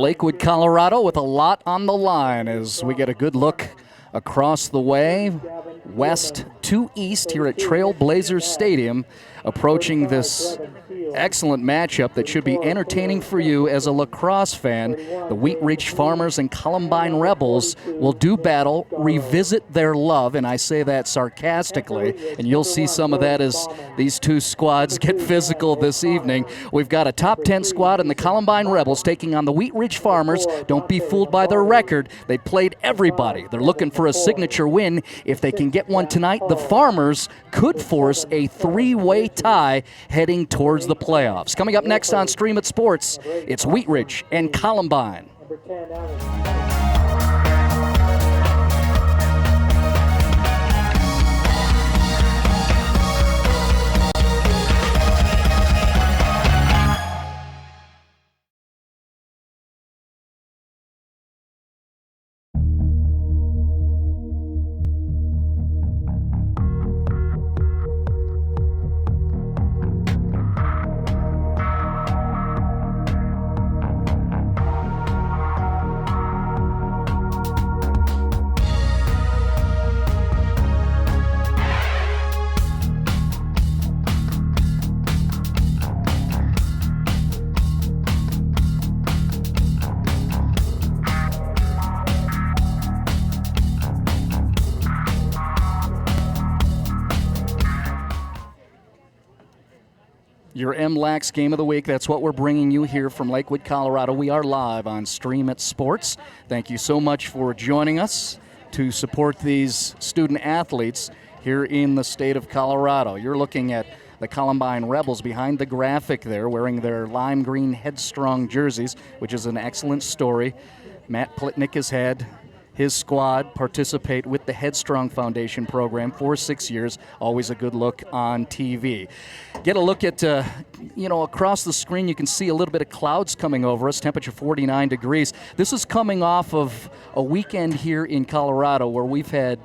Lakewood, Colorado, with a lot on the line as we get a good look across the way, west to east here at Trailblazer Stadium, approaching this excellent matchup that should be entertaining for you as a lacrosse fan. The Wheat Ridge Farmers and Columbine Rebels will do battle, revisit their love, and I say that sarcastically, and you'll see some of that as these two squads get physical this evening. We've got a top 10 squad in the Columbine Rebels taking on the Wheat Ridge Farmers. Don't be fooled by their record. They played everybody. They're looking for a signature win. If they can get one tonight, the Farmers could force a three-way tie heading towards the playoffs. Coming up next on Stream It Sports, it's Wheat Ridge and Columbine. Your MLAX Game of the Week, that's what we're bringing you here from Lakewood, Colorado. We are live on Stream It Sports. Thank you so much for joining us to support these student athletes here in the state of Colorado. You're looking at the Columbine Rebels behind the graphic there, wearing their lime green Headstrong jerseys, which is an excellent story. Matt Plitnick has had his squad participate with the Headstrong Foundation program for 6 years. Always a good look on TV. Get a look at, across the screen you can see a little bit of clouds coming over us, temperature 49 degrees. This is coming off of a weekend here in Colorado where we've had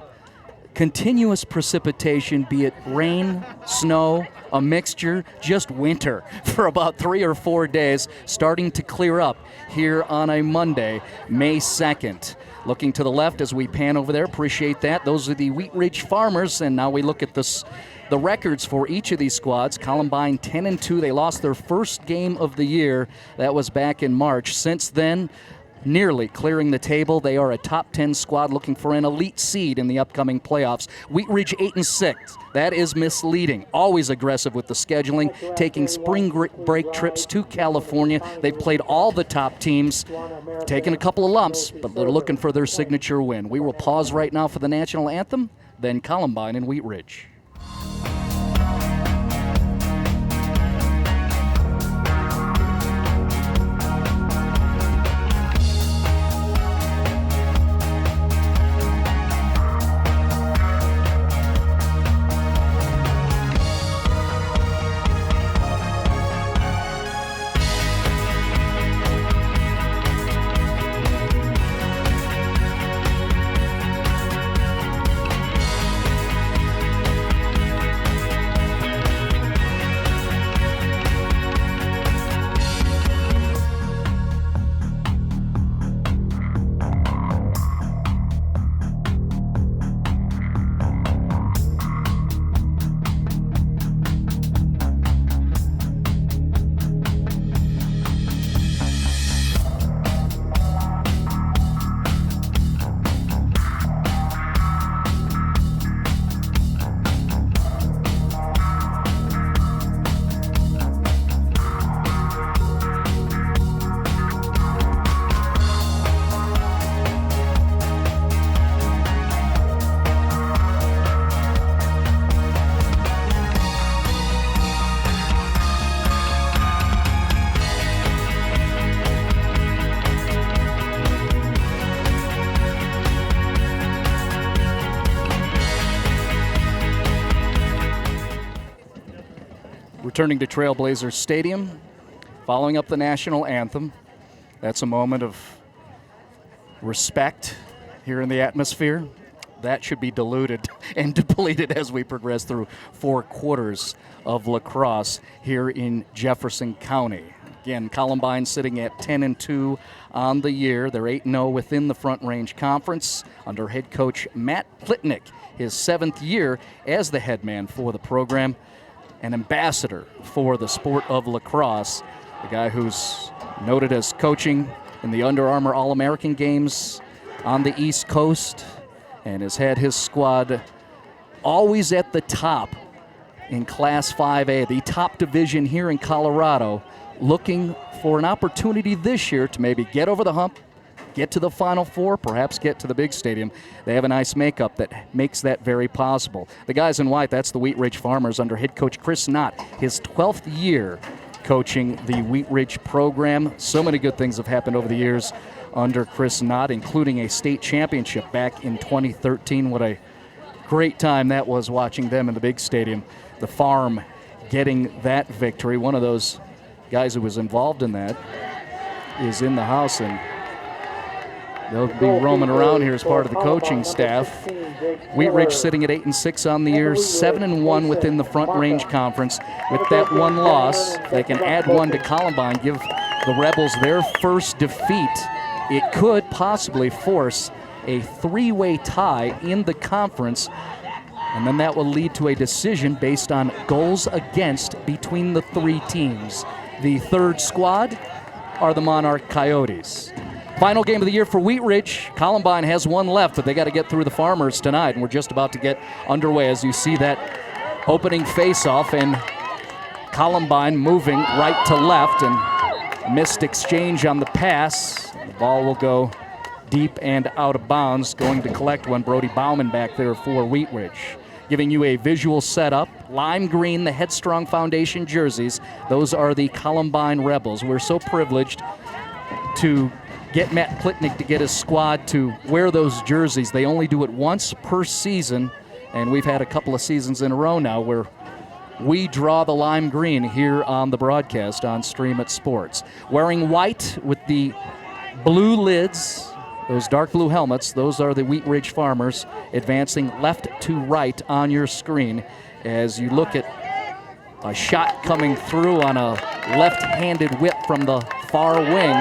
continuous precipitation, be it rain, snow, a mixture, just winter for about 3 or 4 days, starting to clear up here on a Monday, May 2nd. Looking to the left as we pan over there, appreciate that. Those are the Wheat Ridge Farmers, and now we look at the records for each of these squads. Columbine 10-2. They lost their first game of the year. That was back in March. Since then, nearly clearing the table. They are a top 10 squad looking for an elite seed in the upcoming playoffs. Wheat Ridge 8-6. That is misleading. Always aggressive with the scheduling, taking spring break trips to California. They've played all the top teams, taken a couple of lumps, but they're looking for their signature win. We will pause right now for the national anthem, then Columbine and Wheat Ridge. Returning to Trailblazer Stadium, following up the national anthem. That's a moment of respect here in the atmosphere. That should be diluted and depleted as we progress through 4 quarters of lacrosse here in Jefferson County. Again, Columbine sitting at 10-2 on the year. They're 8-0 within the Front Range Conference under head coach Matt Plitnick, his 7th year as the head man for the program, an ambassador for the sport of lacrosse, a guy who's noted as coaching in the Under Armour All-American Games on the East Coast and has had his squad always at the top in Class 5A, the top division here in Colorado, looking for an opportunity this year to maybe get over the hump, get to the Final Four, perhaps get to the big stadium. They have a nice makeup that makes that very possible. The guys in white, that's the Wheat Ridge Farmers under head coach Christ Knott, his 12th year coaching the Wheat Ridge program. So many good things have happened over the years under Christ Knott, including a state championship back in 2013. What a great time that was watching them in the big stadium. The Farm getting that victory. One of those guys who was involved in that is in the house, and they'll be roaming around here as part of the coaching staff. Wheat Ridge sitting at 8-6 on the year, 7-1 within the Front Range Conference. With that one loss, they can add one to Columbine, give the Rebels their first defeat. It could possibly force a 3-way tie in the conference, and then that will lead to a decision based on goals against between the 3 teams. The third squad are the Monarch Coyotes. Final game of the year for Wheat Ridge. Columbine has one left, but they got to get through the Farmers tonight, and we're just about to get underway as you see that opening face-off, and Columbine moving right to left, and missed exchange on the pass. The ball will go deep and out of bounds. Going to collect one, Brody Bauman back there for Wheat Ridge. Giving you a visual setup. Lime green, the Headstrong Foundation jerseys. Those are the Columbine Rebels. We're so privileged to get Matt Plitnick to get his squad to wear those jerseys. They only do it once per season, and we've had a couple of seasons in a row now where we draw the lime green here on the broadcast on Stream It Sports. Wearing white with the blue lids, those dark blue helmets, those are the Wheat Ridge Farmers, advancing left to right on your screen as you look at a shot coming through on a left-handed whip from the far wing.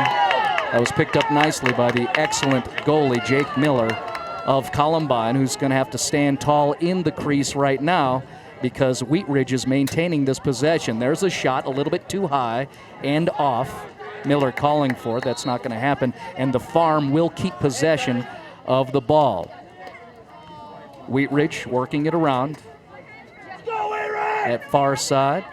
That was picked up nicely by the excellent goalie, Jake Miller of Columbine, who's going to have to stand tall in the crease right now because Wheat Ridge is maintaining this possession. There's a shot a little bit too high and off. Miller calling for it. That's not going to happen. And the Farm will keep possession of the ball. Wheat Ridge working it around at far side.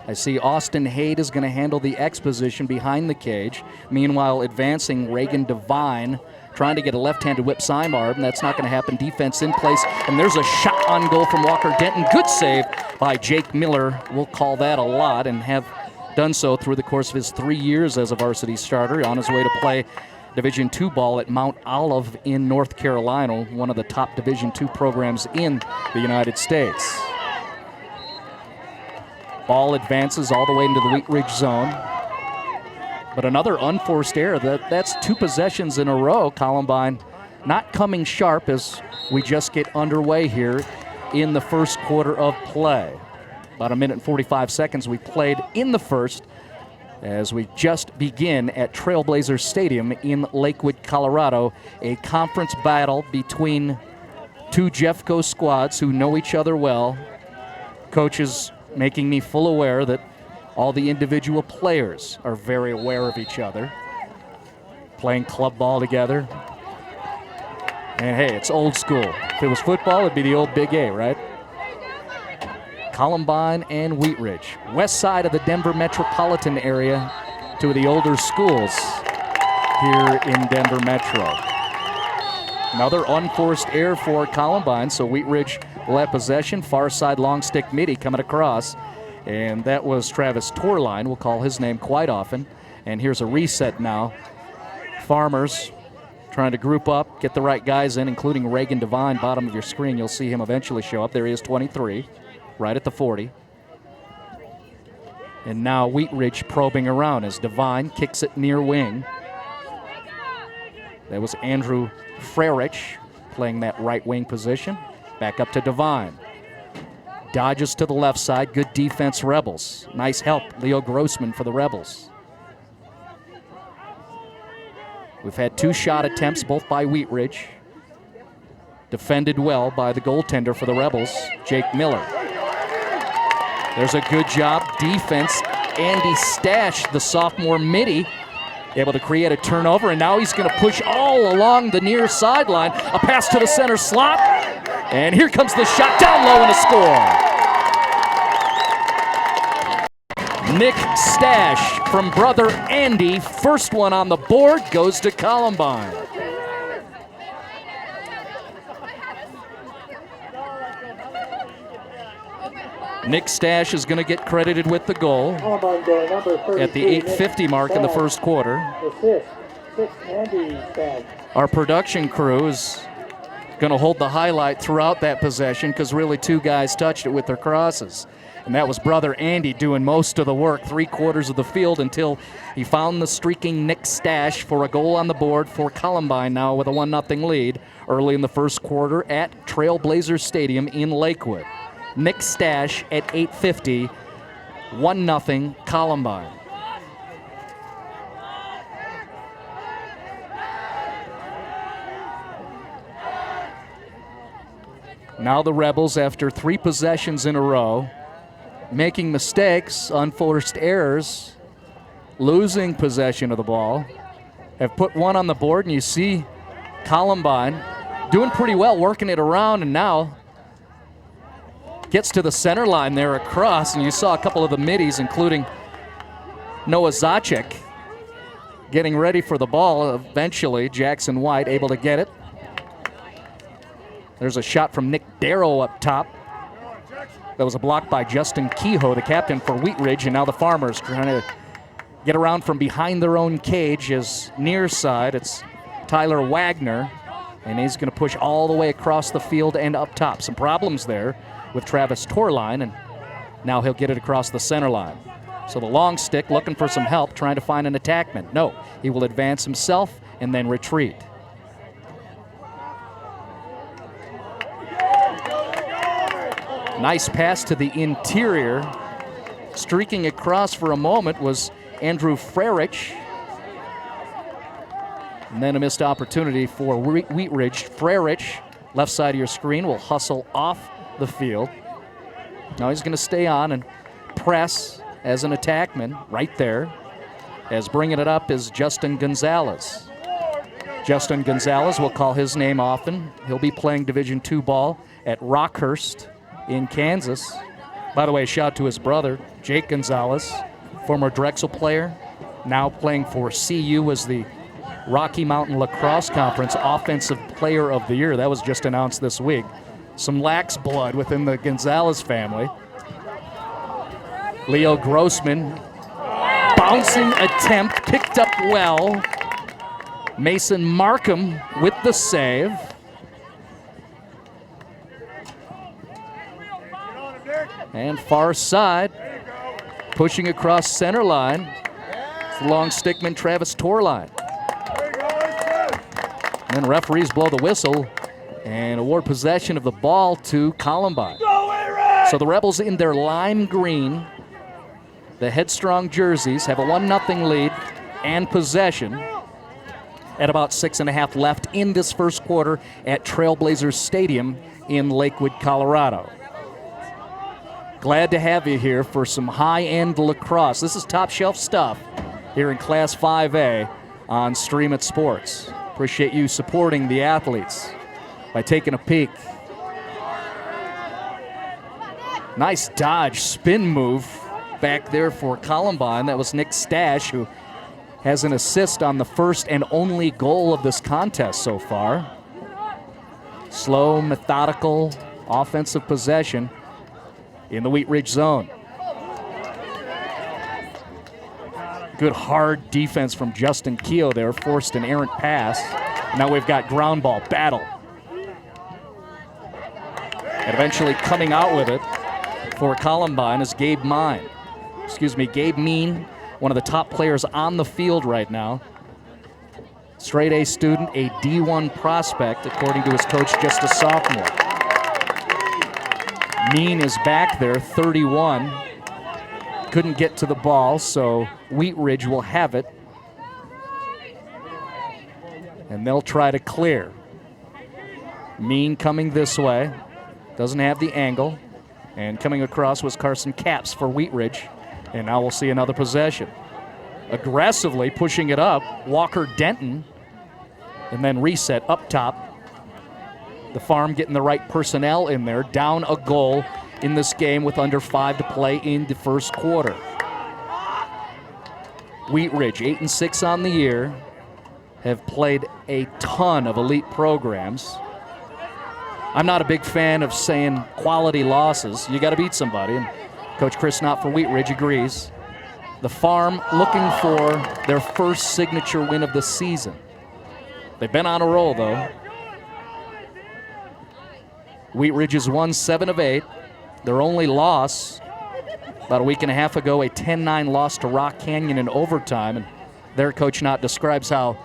I see Austin Haight is going to handle the X position behind the cage. Meanwhile, advancing Reagan Devine, trying to get a left-handed whip sidearm, and that's not going to happen. Defense in place, and there's a shot on goal from Walker Denton. Good save by Jake Miller. We'll call that a lot, and have done so through the course of his 3 years as a varsity starter, on his way to play Division II ball at Mount Olive in North Carolina, one of the top Division II programs in the United States. Ball advances all the way into the Wheat Ridge zone. But another unforced error. That's 2 possessions in a row. Columbine not coming sharp as we just get underway here in the first quarter of play. About 1 minute and 45 seconds we played in the first as we just begin at Trailblazer Stadium in Lakewood, Colorado. A conference battle between 2 Jeffco squads who know each other well. Coaches making me full aware that all the individual players are very aware of each other. Playing club ball together. And hey, it's old school. If it was football, it'd be the old Big A, right? Columbine and Wheat Ridge. West side of the Denver metropolitan area, 2 of the older schools here in Denver Metro. Another unforced error for Columbine, so Wheat Ridge will have possession. Far side long stick midi coming across, and that was Travis Torline. We'll call his name quite often. And here's a reset now. Farmers trying to group up, get the right guys in, including Reagan Devine, bottom of your screen. You'll see him eventually show up. There he is, 23, right at the 40. And now Wheat Ridge probing around as Devine kicks it near wing. That was Andrew Frerich playing that right wing position. Back up to Devine. Dodges to the left side. Good defense, Rebels. Nice help, Leo Grossman for the Rebels. We've had 2 shot attempts, both by Wheat Ridge. Defended well by the goaltender for the Rebels, Jake Miller. There's a good job. Defense. Andy Stash, the sophomore midi, able to create a turnover, and now he's going to push all along the near sideline. A pass to the center slot, and here comes the shot down low and a score. Nick Stash from brother Andy, first one on the board, goes to Columbine. Nick Stash is going to get credited with the goal at the 8:50 mark in the first quarter. Our production crew is going to hold the highlight throughout that possession because really 2 guys touched it with their crosses. And that was brother Andy doing most of the work, 3/4 of the field, until he found the streaking Nick Stash for a goal on the board for Columbine now with a 1-0 lead early in the first quarter at Trailblazer Stadium in Lakewood. Nick Stash at 8:50, 1-0 Columbine. Now the Rebels, after 3 possessions in a row, making mistakes, unforced errors, losing possession of the ball, have put 1 on the board, and you see Columbine doing pretty well, working it around, and now gets to the center line there across, and you saw a couple of the middies, including Noah Zacek, getting ready for the ball. Eventually, Jackson White able to get it. There's a shot from Nick Darrow up top. That was a block by Justin Kehoe, the captain for Wheat Ridge, and now the Farmers trying to get around from behind their own cage. As near side, it's Tyler Wagner, and he's going to push all the way across the field and up top. Some problems there with Travis Torline, and now he'll get it across the center line. So the long stick looking for some help, trying to find an attackman. No, he will advance himself and then retreat. Nice pass to the interior. Streaking across for a moment was Andrew Frerich. And then a missed opportunity for Wheat Ridge. Frerich, left side of your screen, will hustle off the field. Now he's going to stay on and press as an attackman right there, as bringing it up is Justin Gonzalez. Justin Gonzalez, we'll call his name often. He'll be playing Division II ball at Rockhurst in Kansas. By the way, a shout to his brother, Jake Gonzalez, former Drexel player, now playing for CU as the Rocky Mountain Lacrosse Conference Offensive Player of the Year. That was just announced this week. Some lax blood within the Gonzalez family. Leo Grossman, bouncing attempt, picked up well. Mason Markham with the save. And far side, pushing across center line, it's long stickman Travis Torline. And then referees blow the whistle and award possession of the ball to Columbine. So the Rebels in their lime green, the headstrong jerseys, have a 1-0 lead and possession at about 6.5 left in this first quarter at Trailblazer Stadium in Lakewood, Colorado. Glad to have you here for some high-end lacrosse. This is top shelf stuff here in Class 5A on Stream It Sports. Appreciate you supporting the athletes by taking a peek. Nice dodge, spin move back there for Columbine. That was Nick Stash, who has an assist on the first and only goal of this contest so far. Slow, methodical, offensive possession in the Wheat Ridge zone. Good hard defense from Justin Kehoe there, forced an errant pass. Now we've got ground ball battle. And eventually coming out with it for Columbine is Gabe Mean, one of the top players on the field right now. Straight A student, a D1 prospect, according to his coach, just a sophomore. Mean is back there, 31. Couldn't get to the ball, so Wheat Ridge will have it. And they'll try to clear. Mean coming this way. Doesn't have the angle. And coming across was Carson Capps for Wheat Ridge. And now we'll see another possession. Aggressively pushing it up, Walker Denton. And then reset up top. The Farm getting the right personnel in there. Down a goal in this game with under 5 to play in the first quarter. Wheat Ridge, 8-6 on the year. Have played a ton of elite programs. I'm not a big fan of saying quality losses. You got to beat somebody, and Coach Christ Knott for Wheat Ridge agrees. The Farm looking for their first signature win of the season. They've been on a roll, though. Wheat Ridge has won 7 of 8. Their only loss about a week and a half ago, a 10-9 loss to Rock Canyon in overtime. And there, Coach Knott describes how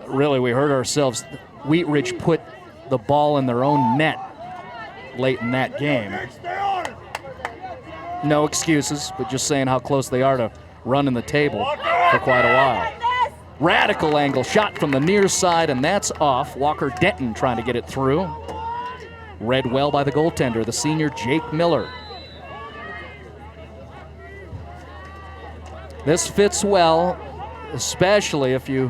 really we hurt ourselves. Wheat Ridge put the ball in their own net late in that game. No excuses, but just saying how close they are to running the table for quite a while. Radical angle shot from the near side, and that's off. Walker Denton trying to get it through. Read well by the goaltender, the senior Jake Miller. This fits well, especially if you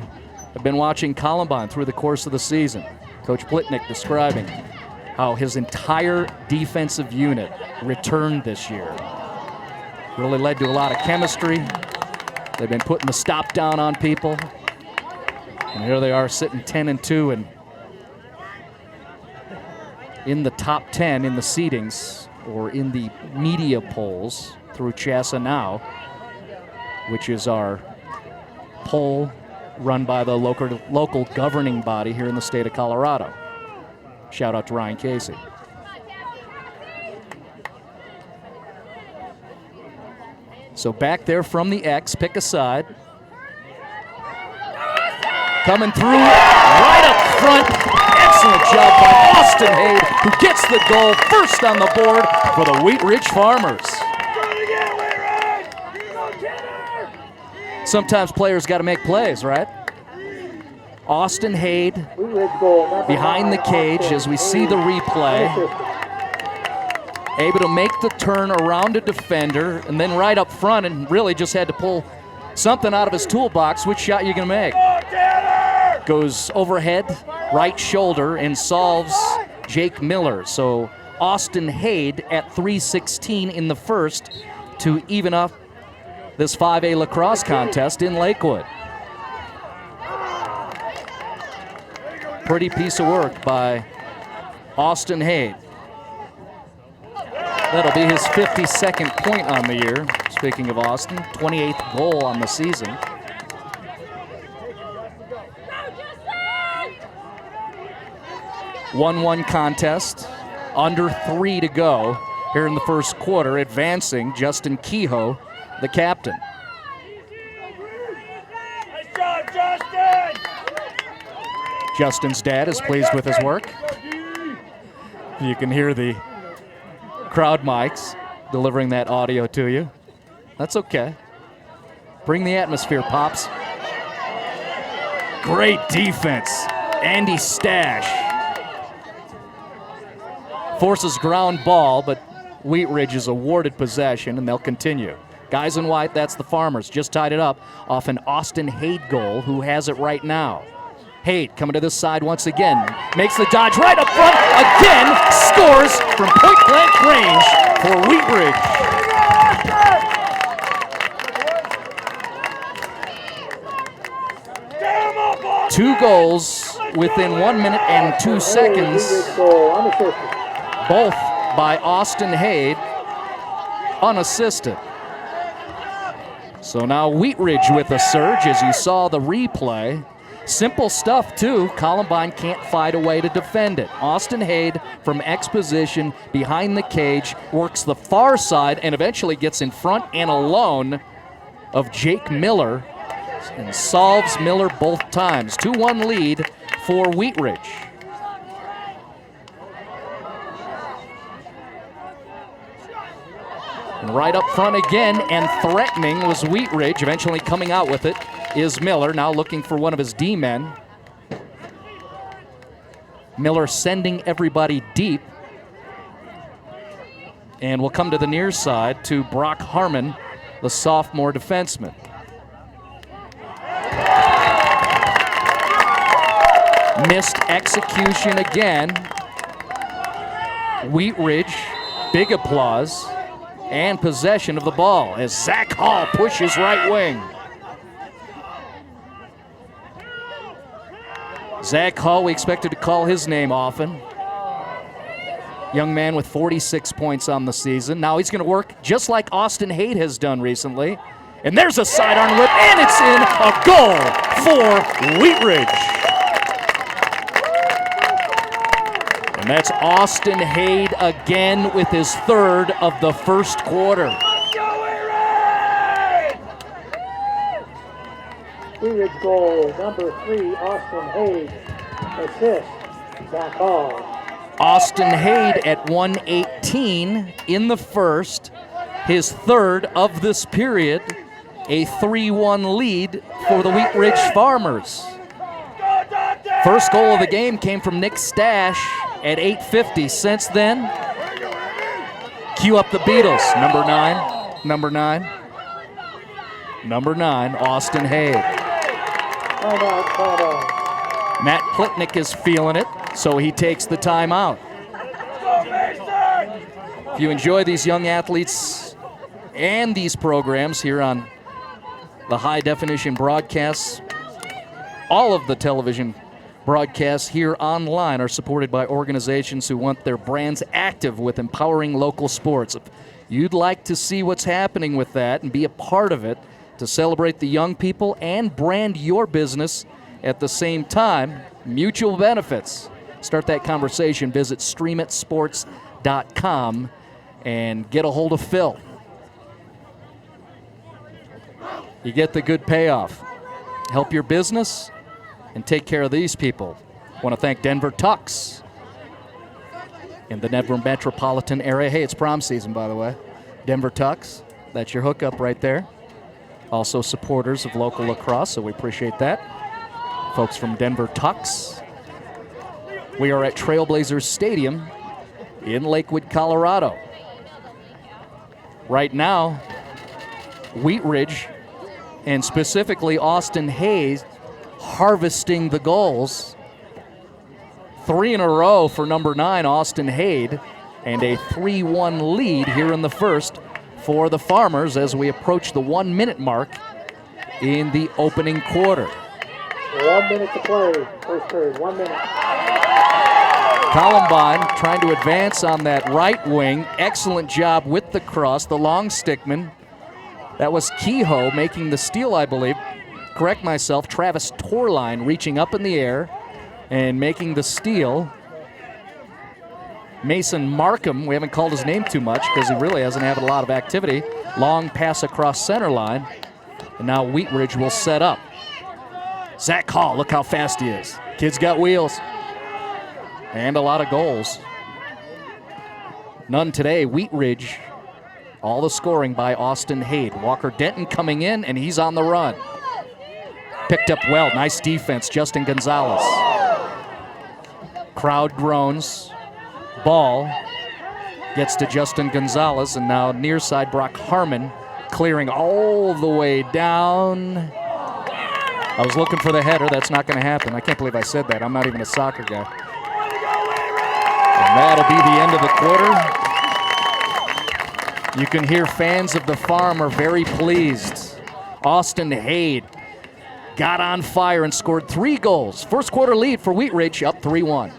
have been watching Columbine through the course of the season. Coach Plitnick describing how his entire defensive unit returned this year. Really led to a lot of chemistry. They've been putting the stop down on people. And here they are sitting 10-2 and in the top 10 in the seedings or in the media polls through Chassa Now, which is our poll run by the local governing body here in the state of Colorado. Shout out to Ryan Casey. So back there from the X, pick a side. Coming through right up front. Excellent job by Austin Haid, who gets the goal first on the board for the Wheat Ridge Farmers. Sometimes players got to make plays, right? Austin Haid behind the cage as we see the replay. Able to make the turn around a defender and then right up front and really just had to pull something out of his toolbox. Which shot you going to make? Goes overhead, right shoulder, and solves Jake Miller. So Austin Haid at 3:16 in the first to even up this 5A lacrosse contest in Lakewood. Pretty piece of work by Austin Haid. That'll be his 52nd point on the year. Speaking of Austin, 28th goal on the season. One-one contest, under 3 to go here in the first quarter. Advancing, Justin Kehoe, the captain. Nice job, Justin! Justin's dad is pleased with his work. You can hear the crowd mics delivering that audio to you. That's okay. Bring the atmosphere, Pops. Great defense. Andy Stash forces ground ball, but Wheat Ridge is awarded possession, and they'll continue. Guys in white, that's the Farmers. Just tied it up off an Austin Haid goal, who has it right now. Haid coming to this side once again. Makes the dodge right up front. Again, scores from point-blank range for Wheat Ridge. Two goals within 1 minute and 2 seconds. Both by Austin Haid, unassisted. So now Wheat Ridge with a surge, as you saw the replay. Simple stuff, too. Columbine can't find a way to defend it. Austin Haid from X position behind the cage, works the far side and eventually gets in front and alone of Jake Miller and solves Miller both times. 2-1 lead for Wheat Ridge. And right up front again and threatening was Wheat Ridge. Eventually coming out with it is Miller, now looking for one of his D-men. Miller sending everybody deep. And we'll come to the near side to Brock Harmon, the sophomore defenseman. Missed execution again. Wheat Ridge, big applause, and possession of the ball as Zach Hall pushes right wing. Zach Hall, we expected to call his name often. Young man with 46 points on the season. Now he's going to work just like Austin Haight has done recently. And there's a sidearm whip, and it's in. A goal for Wheat Ridge. And that's Austin Haight again with his third of the first quarter. Wheat Ridge goal, number 3, Austin Haight. Assist, Zach Hall. Austin Haight at 1:18 in the first, his third of this period, a 3-1 lead for the Wheat Ridge Farmers. First goal of the game came from Nick Stash at 8:50. Since then, cue up the Beatles. Number 9, Austin Haight. Matt Plitnick is feeling it, so he takes the timeout. If you enjoy these young athletes and these programs here on the high definition broadcasts, all of the television broadcasts here online are supported by organizations who want their brands active with empowering local sports. If you'd like to see what's happening with that and be a part of it to celebrate the young people and brand your business at the same time, mutual benefits. Start that conversation. Visit streamitsports.com and get a hold of Phil. You get the good payoff. Help your business and take care of these people. I want to thank Denver Tucks in the Denver metropolitan area. Hey, it's prom season, by the way. Denver Tucks, that's your hookup right there. Also supporters of local lacrosse, so we appreciate that. Folks from Denver Tucks. We are at Trailblazer Stadium in Lakewood, Colorado. Right now, Wheat Ridge, and specifically Austin Haight, harvesting the goals. 3 in a row for number 9, Austin Haight, and a 3-1 lead here in the first for the Farmers as we approach the 1-minute mark in the opening quarter. 1 minute to play, first period, 1 minute. Columbine trying to advance on that right wing. Excellent job with the cross, the long stickman. That was Kehoe making the steal, I believe. Correct myself, Travis Torline reaching up in the air and making the steal. Mason Markham, we haven't called his name too much because he really hasn't had a lot of activity. Long pass across center line. And now Wheat Ridge will set up. Zach Hall, look how fast he is. Kid's got wheels. And a lot of goals. None today. Wheat Ridge, all the scoring by Austin Haight. Walker Denton coming in, and he's on the run. Picked up well. Nice defense, Justin Gonzalez. Crowd groans. Ball gets to Justin Gonzalez, and now near side Brock Harmon clearing all the way down. I was looking for the header. That's not going to happen. I can't believe I said that. I'm not even a soccer guy. And that'll be the end of the quarter. You can hear fans of the Farm are very pleased. Austin Haight got on fire and scored 3 goals. First quarter lead for Wheat Ridge, up 3-1.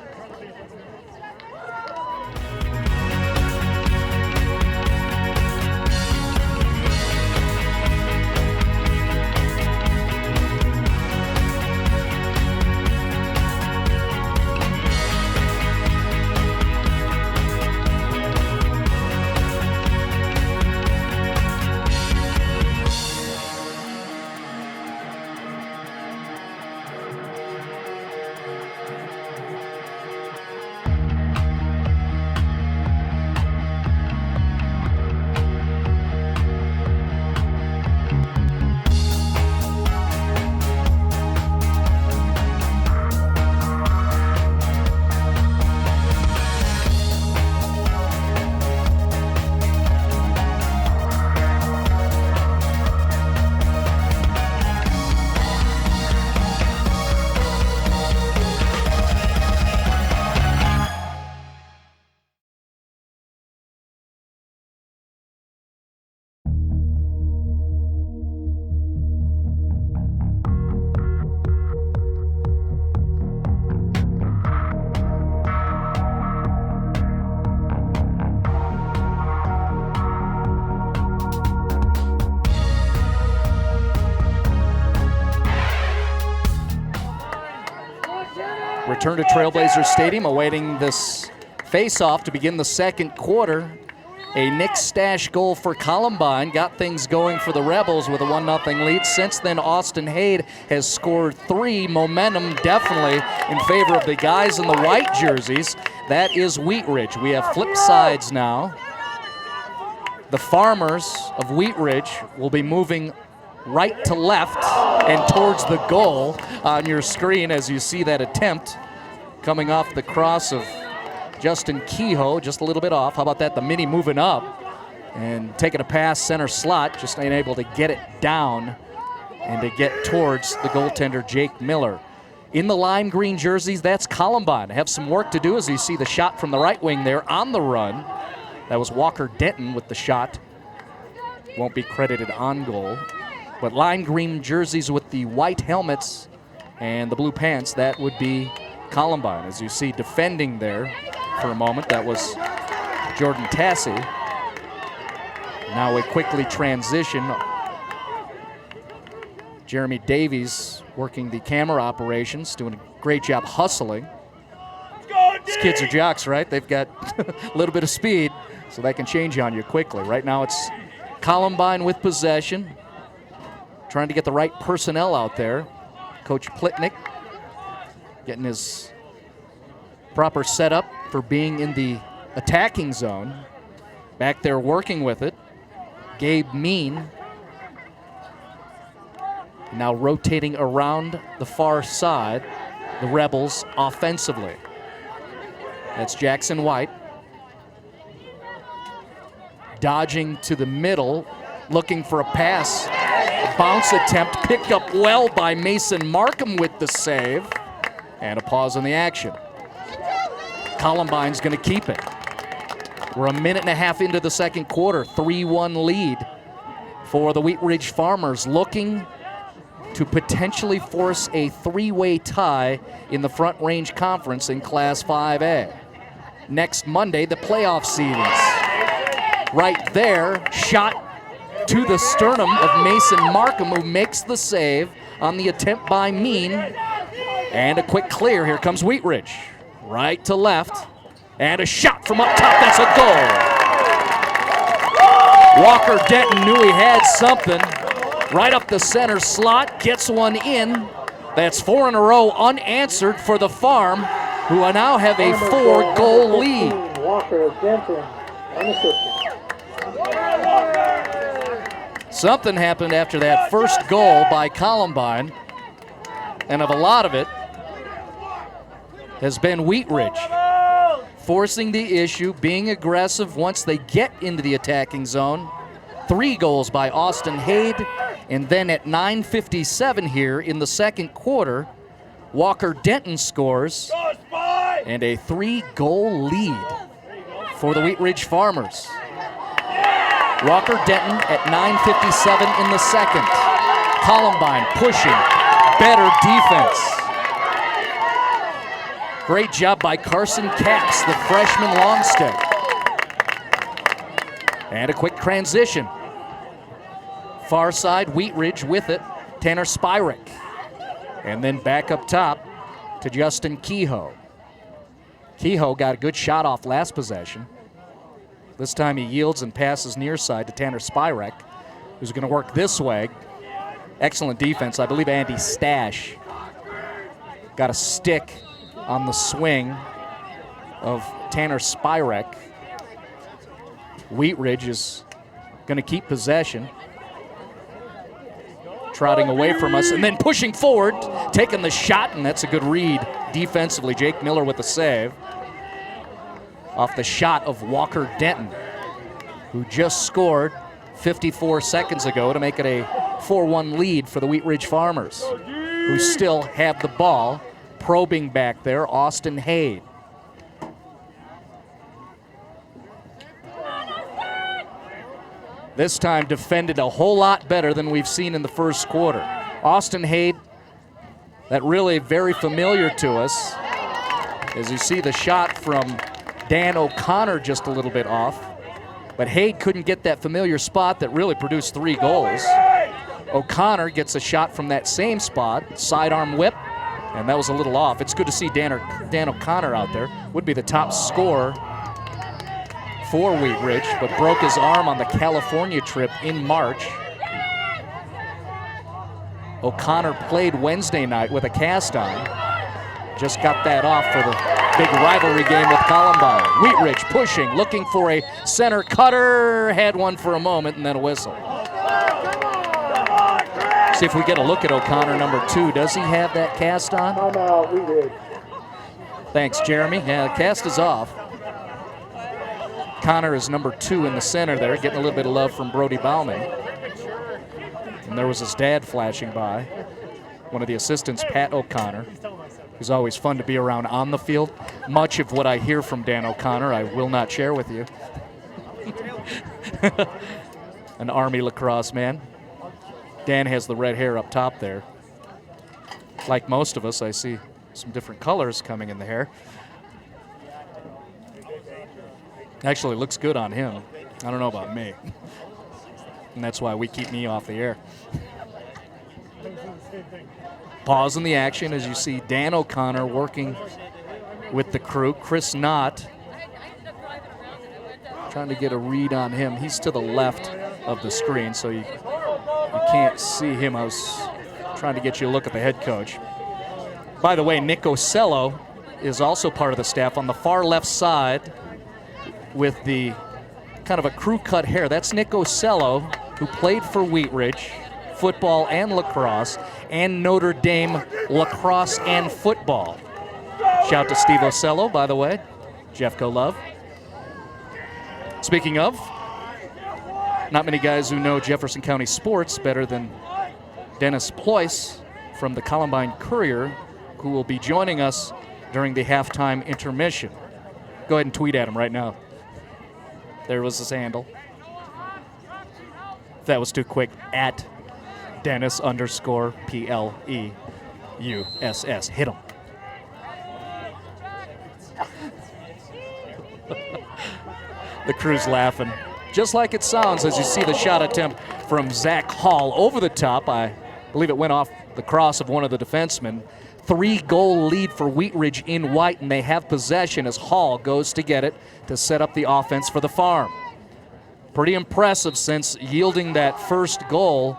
return to Trailblazer Stadium, awaiting this face-off to begin the second quarter. A Nick Stash goal for Columbine got things going for the Rebels with a 1-0 lead. Since then, Austin Haid has scored 3. Momentum definitely in favor of the guys in the white jerseys. That is Wheat Ridge. We have flip sides now. The Farmers of Wheat Ridge will be moving right to left and towards the goal on your screen as you see that attempt coming off the cross of Justin Kehoe, just a little bit off. How about that? The mini moving up and taking a pass center slot, just ain't able to get it down and to get towards the goaltender, Jake Miller. In the lime green jerseys, that's Columbine. Have some work to do as you see the shot from the right wing there on the run. That was Walker Denton with the shot. Won't be credited on goal. But lime green jerseys with the white helmets and the blue pants, that would be Columbine. As you see defending there for a moment, that was Jordan Tassi. Now we quickly transition. Jeremy Davies working the camera operations, doing a great job hustling. These kids are jocks, right? They've got a little bit of speed, so that can change on you quickly. Right now it's Columbine with possession, trying to get the right personnel out there. Coach Plitnick getting his proper setup for being in the attacking zone. Back there working with it, Gabe Mean. Now rotating around the far side, the Rebels offensively. That's Jackson White. Dodging to the middle, looking for a pass. Bounce attempt picked up well by Mason Markham with the save. And a pause on the action. Columbine's going to keep it. We're a minute and a half into the second quarter, 3-1 lead for the Wheat Ridge Farmers, looking to potentially force a 3-way tie in the Front Range Conference in Class 5A. Next Monday, the playoff seedings. Right there, shot to the sternum of Mason Markham, who makes the save on the attempt by Mean. And a quick clear. Here comes Wheat Ridge. Right to left. And a shot from up top. That's a goal. Walker Denton knew he had something. Right up the center slot. Gets one in. That's 4 in a row unanswered for the Farm, who now have a 4-goal lead. Walker Denton, unassisted. Something happened after that first goal by Columbine, and of a lot of it has been Wheat Ridge forcing the issue, being aggressive once they get into the attacking zone. 3 goals by Austin Haid, and then at 9:57 here in the second quarter, Walker Denton scores, and a 3-goal lead for the Wheat Ridge Farmers. Walker Denton at 9:57 in the second. Columbine pushing, better defense. Great job by Carson Capps, the freshman long stick. And a quick transition. Far side, Wheat Ridge with it, Tanner Spyrek. And then back up top to Justin Kehoe. Kehoe got a good shot off last possession. This time he yields and passes near side to Tanner Spyrek, who's going to work this way. Excellent defense. I believe Andy Stash got a stick on the swing of Tanner Spyrek. Wheat Ridge is going to keep possession. Trotting away from us and then pushing forward, taking the shot, and that's a good read defensively. Jake Miller with the save off the shot of Walker Denton, who just scored 54 seconds ago to make it a 4-1 lead for the Wheat Ridge Farmers, who still have the ball. Probing back there, Austin Haid. This time defended a whole lot better than we've seen in the first quarter. Austin Haid, that really very familiar to us, as you see the shot from Dan O'Connor just a little bit off. But Haid couldn't get that familiar spot that really produced 3 goals. O'Connor gets a shot from that same spot, sidearm whip, And that was a little off. It's good to see Dan O'Connor out there. Would be the top scorer for Wheat Ridge, but broke his arm on the California trip in March. O'Connor played Wednesday night with a cast on. Just got that off for the big rivalry game with Columbine. Wheat Ridge pushing, looking for a center cutter. Had one for a moment and then a whistle. See if we get a look at O'Connor, number 2. Does he have that cast on? Timeout, Wheat Ridge. Thanks, Jeremy. Yeah, the cast is off. Connor is number 2 in the center there, getting a little bit of love from Brody Baumann. And there was his dad flashing by. One of the assistants, Pat O'Connor, who's always fun to be around on the field. Much of what I hear from Dan O'Connor I will not share with you. An Army lacrosse man. Dan has the red hair up top there. Like most of us, I see some different colors coming in the hair. Actually looks good on him. I don't know about me. And that's why we keep me off the air. Pause in the action as you see Dan O'Connor working with the crew. Chris Knott trying to get a read on him. He's to the left of the screen, so you can't see him. I was trying to get you a look at the head coach. By the way, Nick Ocello is also part of the staff on the far left side with the kind of a crew cut hair. That's Nick Ocello, who played for Wheat Ridge, football and lacrosse, and Notre Dame lacrosse and football. Shout to Steve Ocello, by the way. Jeffco love. Speaking of, not many guys who know Jefferson County sports better than Dennis Ployce from the Columbine Courier, who will be joining us during the halftime intermission. Go ahead and tweet at him right now. There was his handle. If that was too quick, at Dennis_PLEUSS. Hit him. The crew's laughing. Just like it sounds as you see the shot attempt from Zach Hall over the top. I believe it went off the cross of one of the defensemen. 3-goal lead for Wheat Ridge in white, and they have possession as Hall goes to get it to set up the offense for the Farm. Pretty impressive since yielding that first goal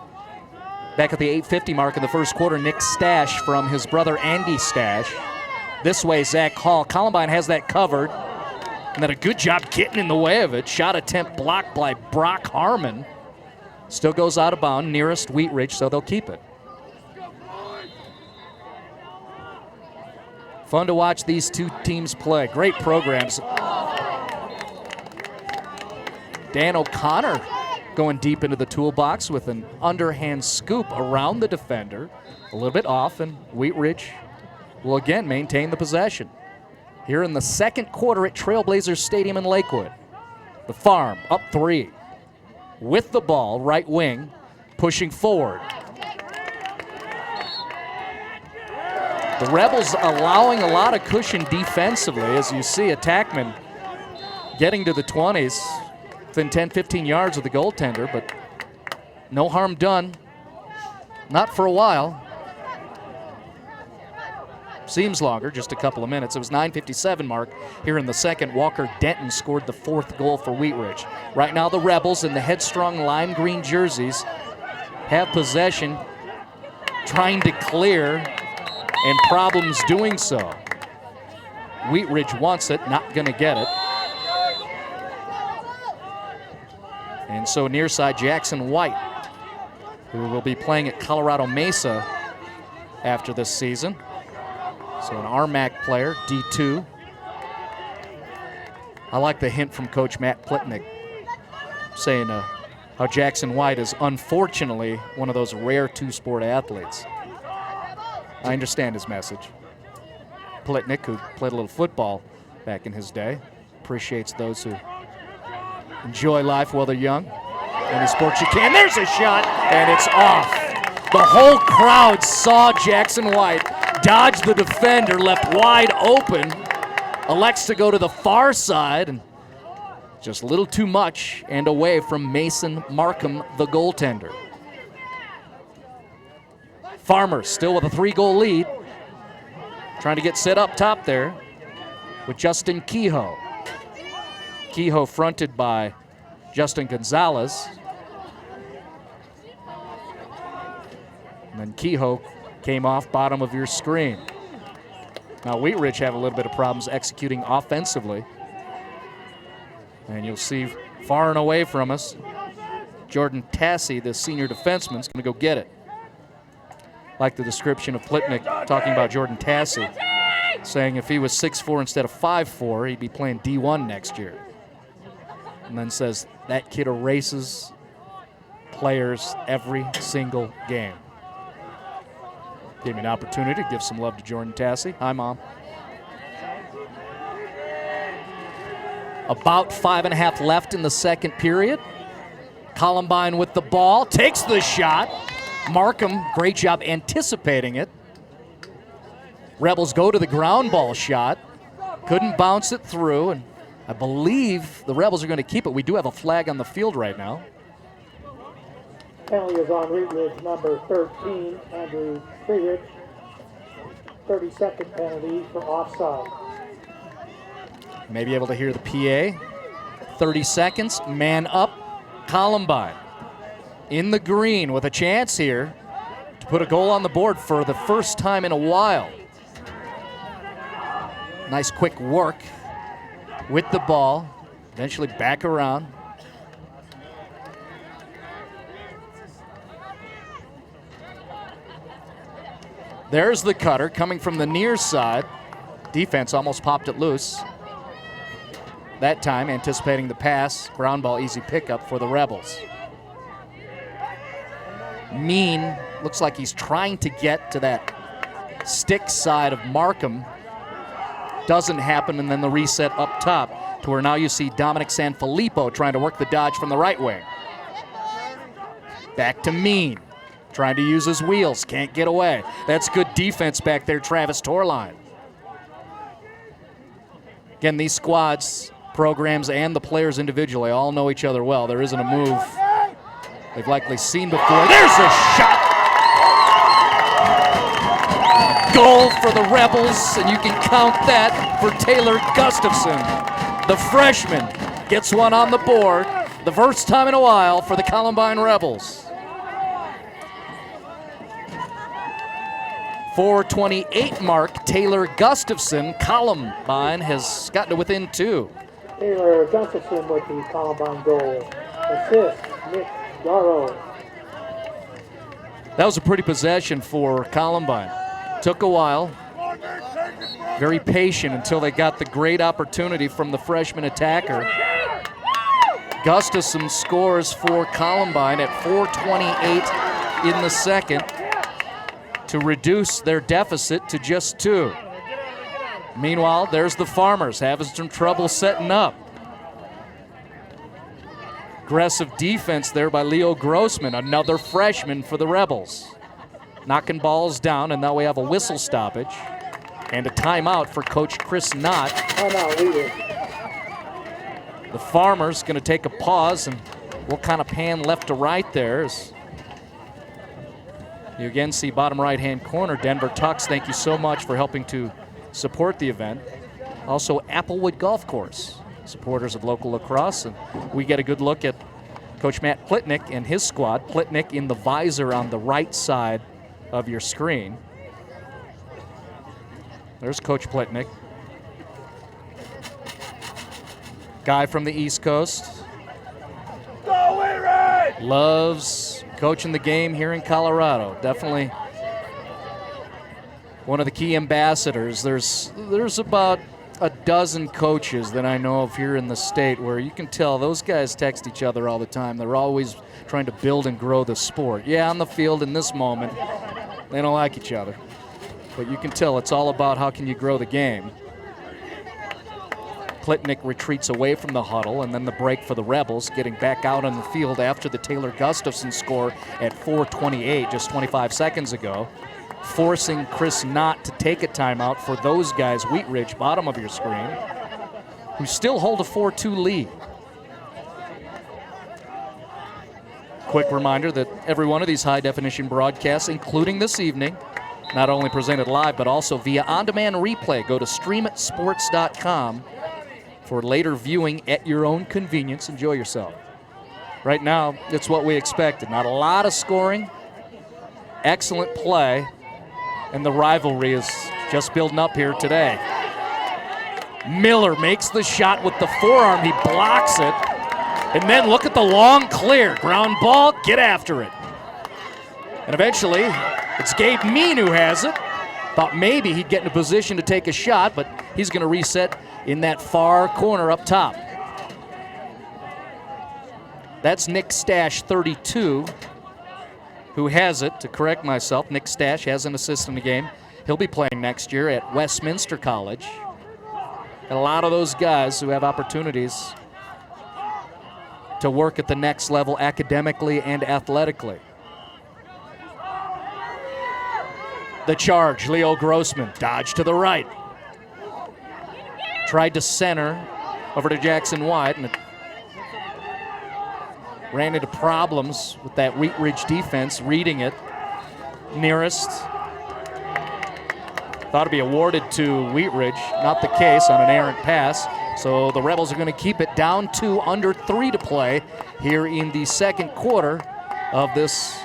back at the 8:50 mark in the first quarter. Nick Stash from his brother Andy Stash. This way, Zach Hall. Columbine has that covered. And then a good job getting in the way of it. Shot attempt blocked by Brock Harmon. Still goes out of bounds, nearest Wheat Ridge, so they'll keep it. Fun to watch these two teams play. Great programs. Dan O'Connor going deep into the toolbox with an underhand scoop around the defender. A little bit off, and Wheat Ridge will again maintain the possession. Here in the second quarter at Trailblazer Stadium in Lakewood. The Farm up 3. With the ball, right wing, pushing forward. The Rebels allowing a lot of cushion defensively, as you see attackmen getting to the 20s, within 10, 15 yards of the goaltender, but no harm done. Not for a while. Seems longer, just a couple of minutes. It was 9:57 mark here in the second. Walker Denton scored the 4th goal for Wheat Ridge. Right now the Rebels in the headstrong lime green jerseys have possession, trying to clear, and problems doing so. Wheat Ridge wants it, not gonna get it. And so near side Jackson White, who will be playing at Colorado Mesa after this season. So an RMAC player, D2. I like the hint from Coach Matt Plitnick saying how Jackson White is unfortunately one of those rare two-sport athletes. I understand his message. Plitnick, who played a little football back in his day, appreciates those who enjoy life while they're young. Any sport you can. There's a shot, and it's off. The whole crowd saw Jackson White dodge the defender, left wide open, elects to go to the far side, and just a little too much and away from Mason Markham, the goaltender. Farmer still with a 3-goal lead. trying to get set up top there with Justin Kehoe. Kehoe fronted by Justin Gonzalez. And then Kehoe came off bottom of your screen. Now Wheat Ridge have a little bit of problems executing offensively. And you'll see far and away from us, Jordan Tassi, the senior defenseman, is going to go get it. Like the description of Plitnick talking about Jordan Tassi, saying if he was 6'4" instead of 5'4", he'd be playing D1 next year. And then says that kid erases players every single game. Gave me an opportunity to give some love to Jordan Tassi. Hi, Mom. About 5.5 left in the second period. Columbine with the ball, takes the shot. Markham, great job anticipating it. Rebels go to the ground ball shot. Couldn't bounce it through, and I believe the Rebels are going to keep it. We do have a flag on the field right now. Penalty is on Wheat Ridge, number 13, Andrew Friedrich. 30-second penalty for offside. May be able to hear the PA. 30 seconds, man up, Columbine. In the green with a chance here to put a goal on the board for the first time in a while. Nice quick work with the ball, eventually back around. There's the cutter coming from the near side. Defense almost popped it loose. That time anticipating the pass, ground ball easy pickup for the Rebels. Mean looks like he's trying to get to that stick side of Markham. Doesn't happen, and then the reset up top to where now you see Dominic Sanfilippo trying to work the dodge from the right wing. Back to Mean, trying to use his wheels, can't get away. That's good defense back there, Travis Torline. Again, these squads, programs, and the players individually all know each other well. There isn't a move they've likely seen before. There's a shot! Goal for the Rebels, and you can count that for Taylor Gustafson. The freshman gets one on the board, the first time in a while for the Columbine Rebels. 4:28 mark, Taylor Gustafson. Columbine has gotten to within 2. Taylor Gustafson with the Columbine goal. Assist, Nick Darrow. That was a pretty possession for Columbine. Took a while. Very patient until they got the great opportunity from the freshman attacker. Gustafson scores for Columbine at 4:28 in the second to reduce their deficit to just 2. Meanwhile, there's the Farmers having some trouble setting up. Aggressive defense there by Leo Grossman, another freshman for the Rebels. Knocking balls down, and now we have a whistle stoppage and a timeout for Coach Christ Knott. Timeout, leader. The Farmers going to take a pause, and we'll kind of pan left to right there. As you again see bottom right-hand corner, Denver Tux, thank you so much for helping to support the event. Also, Applewood Golf Course, supporters of local lacrosse, and we get a good look at Coach Matt Plitnick and his squad. Plitnick in the visor on the right side of your screen. There's Coach Plitnick. Guy from the East Coast. Loves coaching the game here in Colorado. Definitely one of the key ambassadors. There's about a dozen coaches that I know of here in the state where you can tell those guys text each other all the time. They're always trying to build and grow the sport. Yeah, on the field in this moment, they don't like each other. But you can tell it's all about how can you grow the game. Plitnick retreats away from the huddle, and then the break for the Rebels, getting back out on the field after the Taylor Gustafson score at 4:28, just 25 seconds ago, forcing Christ Knott to take a timeout for those guys, Wheat Ridge, bottom of your screen, who still hold a 4-2 lead. Quick reminder that every one of these high-definition broadcasts, including this evening, Not only presented live, but also via on-demand replay. Go to streamitsports.com for later viewing at your own convenience. Enjoy yourself. Right now, it's what we expected. Not a lot of scoring, excellent play, and the rivalry is just building up here today. Miller makes the shot with the forearm. He blocks it. And then look at the long clear. Ground ball, get after it. And eventually, it's Gabe Mean who has it. Thought maybe he'd get in a position to take a shot, but he's going to reset in that far corner up top. That's Nick Stash, 32, who has it. To correct myself, Nick Stash has an assist in the game. He'll be playing next year at Westminster College. And a lot of those guys who have opportunities to work at the next level academically and athletically. The charge, Leo Grossman, dodge to the right. Tried to center over to Jackson Wyatt, and it ran into problems with that Wheat Ridge defense, reading it. Nearest. Thought to be awarded to Wheat Ridge. Not the case on an errant pass. So the Rebels are going to keep it down 2, under 3 to play here in the second quarter of this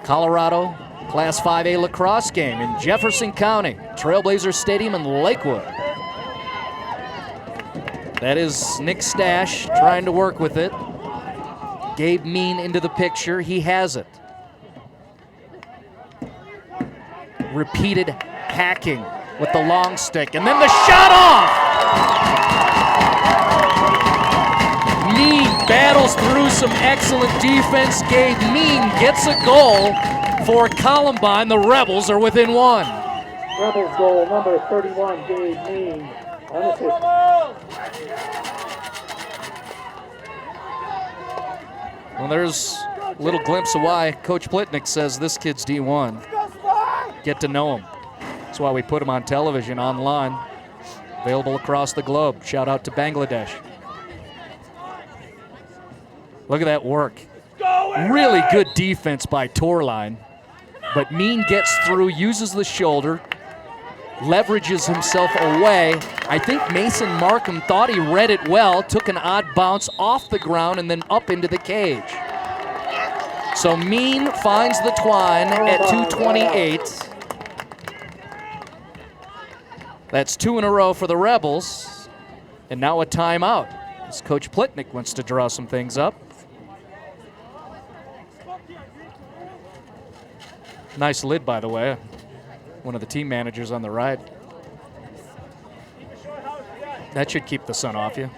Colorado Class 5A lacrosse game in Jefferson County, Trailblazer Stadium in Lakewood. That is Nick Stash trying to work with it. Gabe Mean into the picture. He has it. Repeated hacking with the long stick, and then the shot off! Mean battles through some excellent defense. Gabe Mean gets a goal for Columbine. The Rebels are within 1. Rebels goal number 31, Gabe Mean, unassisted. Well, there's a little glimpse of why Coach Plitnick says this kid's D1. Get to know him. That's why we put him on television, online, available across the globe. Shout out to Bangladesh. Look at that work. Really good defense by Torline. But Mean gets through, uses the shoulder, leverages himself away. I think Mason Markham thought he read it well, took an odd bounce off the ground and then up into the cage. So Mean finds the twine at 2:28. That's 2 in a row for the Rebels. And now a timeout as Coach Plitnick wants to draw some things up. Nice lid, by the way. One of the team managers on the right. That should keep the sun off you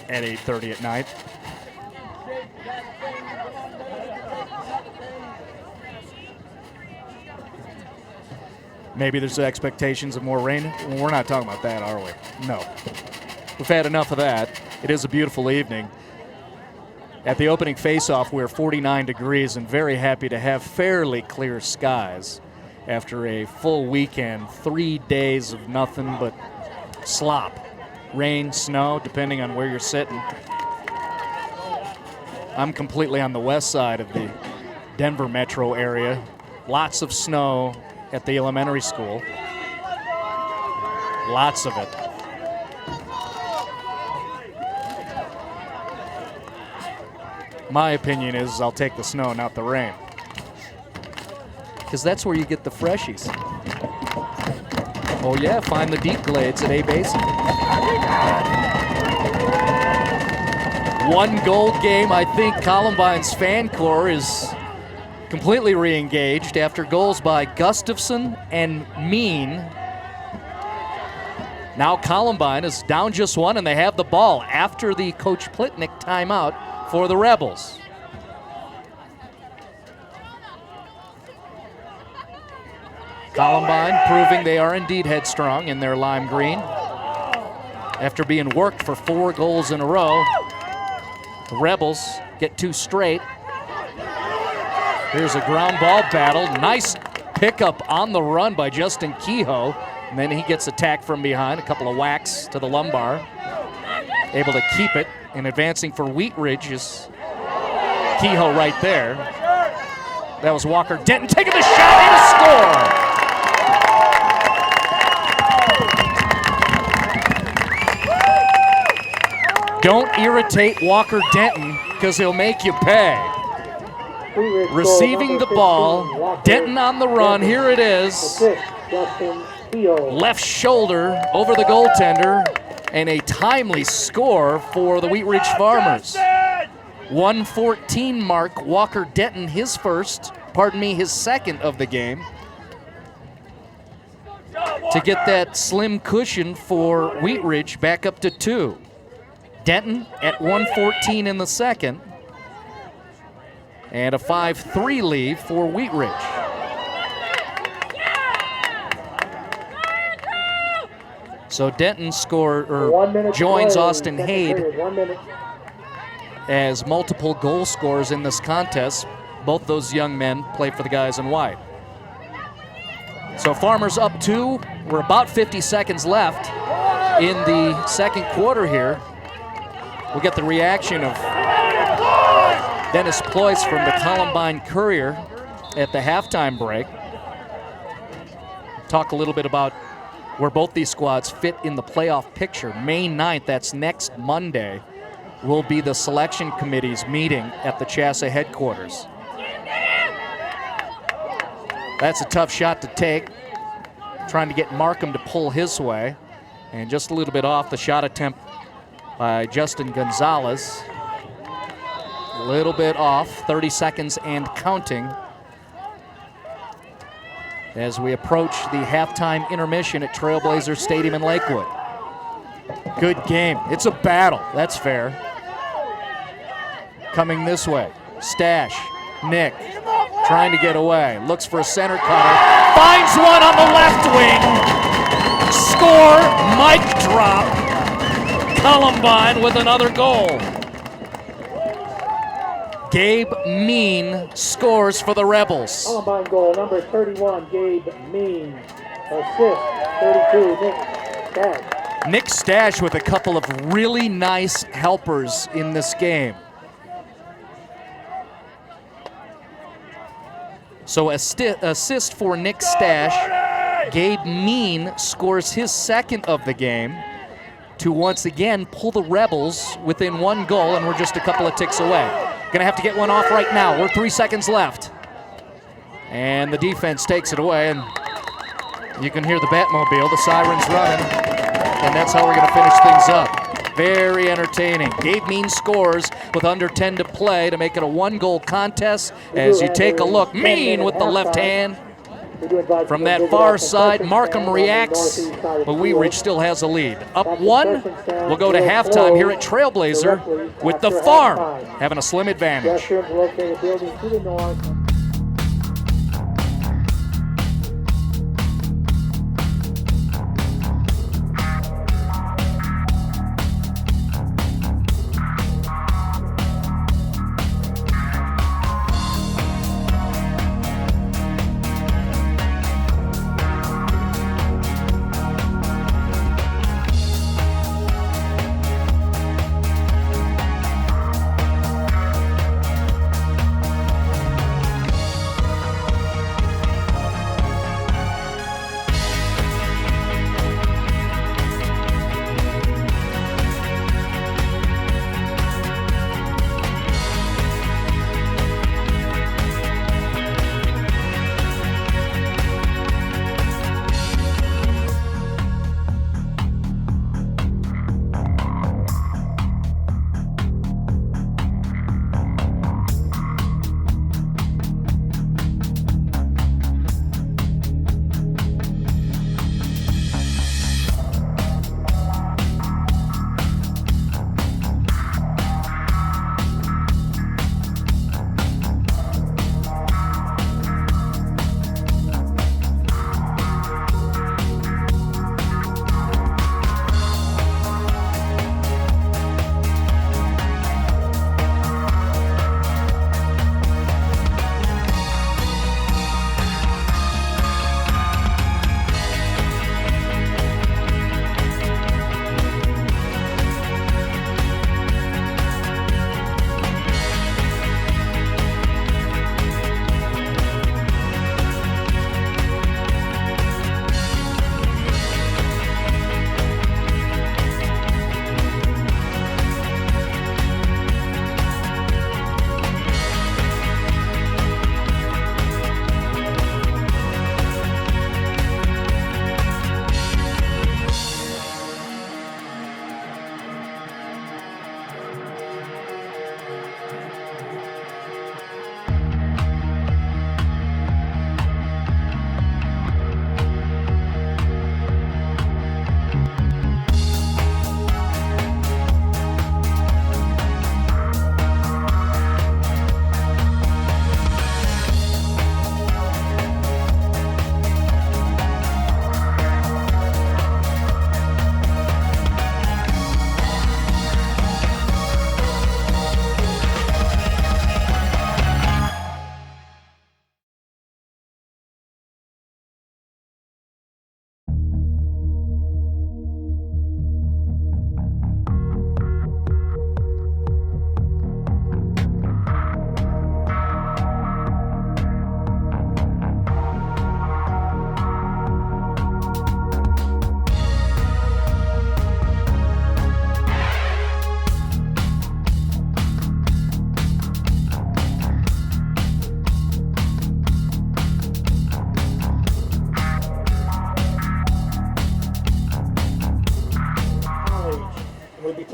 at 8:30 at night. Maybe there's expectations of more rain. Well, we're not talking about that, are we? No. We've had enough of that. It is a beautiful evening. At the opening face-off, we're 49 degrees and very happy to have fairly clear skies after a full weekend, 3 days of nothing but slop. Rain, snow, depending on where you're sitting. I'm completely on the west side of the Denver metro area. Lots of snow at the elementary school. Lots of it. My opinion is I'll take the snow, not the rain. Because that's where you get the freshies. Oh yeah, find the deep glades at A-Basin. 1-goal game. I think Columbine's fan core is completely re-engaged after goals by Gustafson and Mean. Now Columbine is down just 1 and they have the ball after the Coach Plitnick timeout for the Rebels. Columbine proving they are indeed headstrong in their lime green. After being worked for 4 goals in a row, the Rebels get 2 straight. Here's a ground ball battle. Nice pickup on the run by Justin Kehoe. And then he gets attacked from behind. A couple of whacks to the lumbar. Able to keep it. And advancing for Wheat Ridge is Kehoe right there. That was Walker Denton taking the shot. score. Don't irritate Walker Denton because he'll make you pay. Receiving the ball, Denton on the run, here it is. Left shoulder over the goaltender, and a timely score for the Wheat Ridge Farmers. 1:14 mark, Walker Denton, his second of the game, to get that slim cushion for Wheat Ridge back up to 2. Denton at 1:14 in the second, and a 5-3 lead for Wheat Ridge. So Denton joins Austin Haid as multiple goal scorers in this contest. Both those young men play for the guys in white. So Farmers up 2. We're about 50 seconds left in the second quarter here. We'll get the reaction of Dennis Ployce from the Columbine Courier at the halftime break. Talk a little bit about where both these squads fit in the playoff picture. May 9th, that's next Monday, will be the selection committee's meeting at the CHSAA headquarters. That's a tough shot to take, trying to get Markham to pull his way, and just a little bit off the shot attempt by Justin Gonzalez. A little bit off, 30 seconds and counting as we approach the halftime intermission at Trailblazer Stadium in Lakewood. Good game. It's a battle, that's fair. Coming this way, Stash, Nick, trying to get away, looks for a center cutter, finds one on the left wing, score, mic drop, Columbine with another goal. Gabe Mean scores for the Rebels. Columbine goal, number 31, Gabe Mean. Assist, 32, Nick Stash. Nick Stash with a couple of really nice helpers in this game. So assist for Nick Stash. Gabe Mean scores his second of the game to once again pull the Rebels within 1 goal, and we're just a couple of ticks away. Gonna have to get one off right now. We're 3 seconds left. And the defense takes it away, and you can hear the Batmobile, the sirens running, and that's how we're gonna finish things up. Very entertaining. Gabe Mean scores with under 10 to play to make it a 1-goal contest. As you take a look, Mean with the left hand. From that far side, Markham reacts, but Wheat Ridge still has a lead. Up 1, we'll go to halftime here at Trailblazer with the Farm having a slim advantage.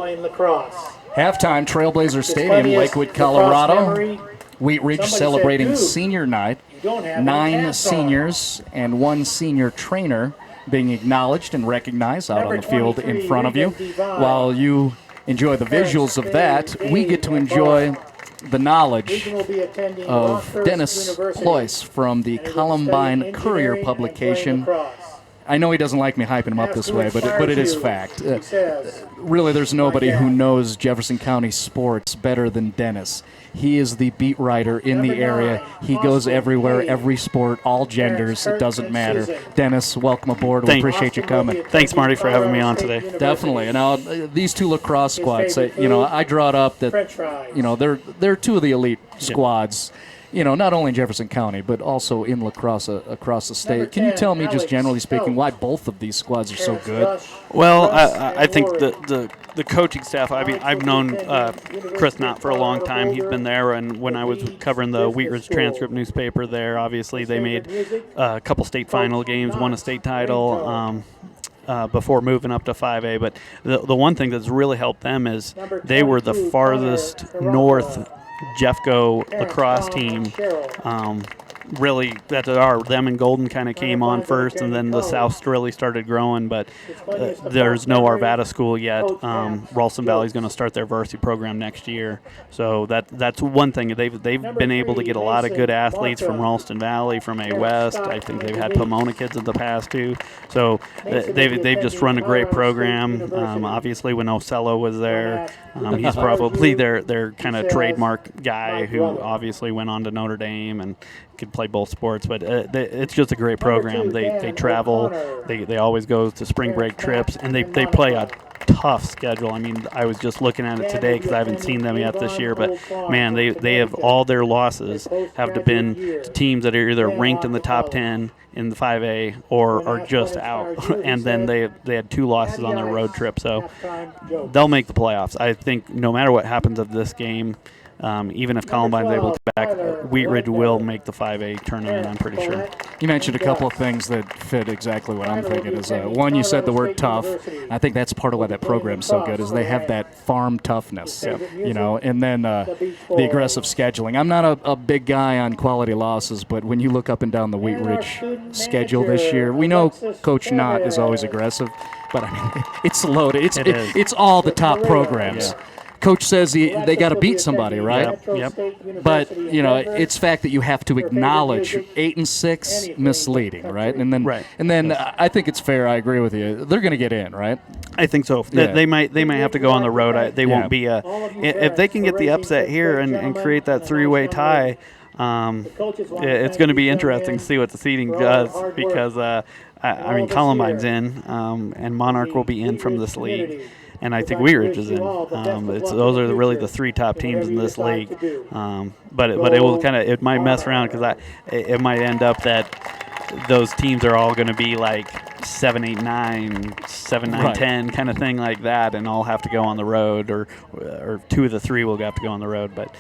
playing lacrosse. Halftime, Trailblazer Stadium, funniest Lakewood, lacrosse Colorado. memory. Wheat Ridge Somebody celebrating said, "Dude, senior night. you don't have any 9 hats on." seniors and 1 senior trainer being acknowledged and recognized out on the field in front of you. While you enjoy the visuals of that, we get to enjoy the knowledge Regan will be attending of Rockhurst Dennis University, Ployce from the and he will Columbine study Courier engineering and publication. playing lacrosse. I know he doesn't like me hyping him up Ask this who way, but it is inspires fact. you, he says. Really, there's nobody My who dad. knows Jefferson County sports better than Dennis. He is the beat writer in the Number area. 9, He goes Austin everywhere, Hayes. every sport, all genders. It Kurt doesn't and matter. Susan. Dennis, welcome aboard. We Thank- appreciate you Austin will be coming. attending Thanks, Marty, for having me Colorado on State today. University. Definitely. And now these two lacrosse squads, favorite I draw it up that French fries. they're two of the elite squads. Not only in Jefferson County, but also in lacrosse across the state. Number Can you 10, tell me, just Alex generally speaking, Stokes. why both of these squads are so Terrence good? Rush, Well, Russ, I and think Warren. the coaching staff. I mean, I've known Chris Knott for a long time. He's been there, and when I was covering the Wheat Ridge Transcript newspaper there, obviously they made a couple state final games, won a state title. Before moving up to 5A, but the one thing that's really helped them is they were the farthest north Jeffco lacrosse team. Really, them and Golden kind of came on first, and then the South really started growing. But there's no Arvada school yet. Ralston Valley's going to start their varsity program next year, so that's one thing. They've been able to get a lot of good athletes from Ralston Valley, from A West. I think they've had Pomona kids in the past too. So they've just run a great program. Obviously, when Ocello was there, he's probably their kind of trademark guy who obviously went on to Notre Dame and could play both sports, but it's just a great program. They travel, they always go to spring break trips, and they play a tough schedule. I mean, I was just looking at it today because I haven't seen them yet this year, but man, they have all their losses have been to teams that are either ranked in the top 10 in the 5A or are just out, and then they had 2 losses on their road trip, so they'll make the playoffs. I think no matter what happens of this game, even if Columbine's able to come back, Wheat Ridge will make the 5A tournament, I'm pretty sure. You mentioned a couple of things that fit exactly what I'm thinking. Is one, you said the word tough. I think that's part of why that program's so good, is they have that farm toughness, and then the aggressive scheduling. I'm not a big guy on quality losses, but when you look up and down the Wheat Ridge schedule this year, we know Coach Knott is always aggressive, but I mean, it's loaded. It's all the top programs. Yeah. Coach says they got to beat somebody, right? Yep. But it's fact that you have to acknowledge 8 and 6 misleading, right? And then I think it's fair. I agree with you. They're going to get in, right? I think so. Yeah. They might have to go on the road. They won't be if they can get the upset here and create that 3-way tie. It's going to be interesting to see what the seeding does, because I mean, Columbine's in, and Monarch will be in from this league. And I think Wheat Ridge is in. Those are really the 3 top teams in this league. But it might mess around, because it might end up that those teams are all going to be like 7, 8, 9, 7, 9, 10 kind of thing like that, and all have to go on the road, or 2 of the 3 will have to go on the road. But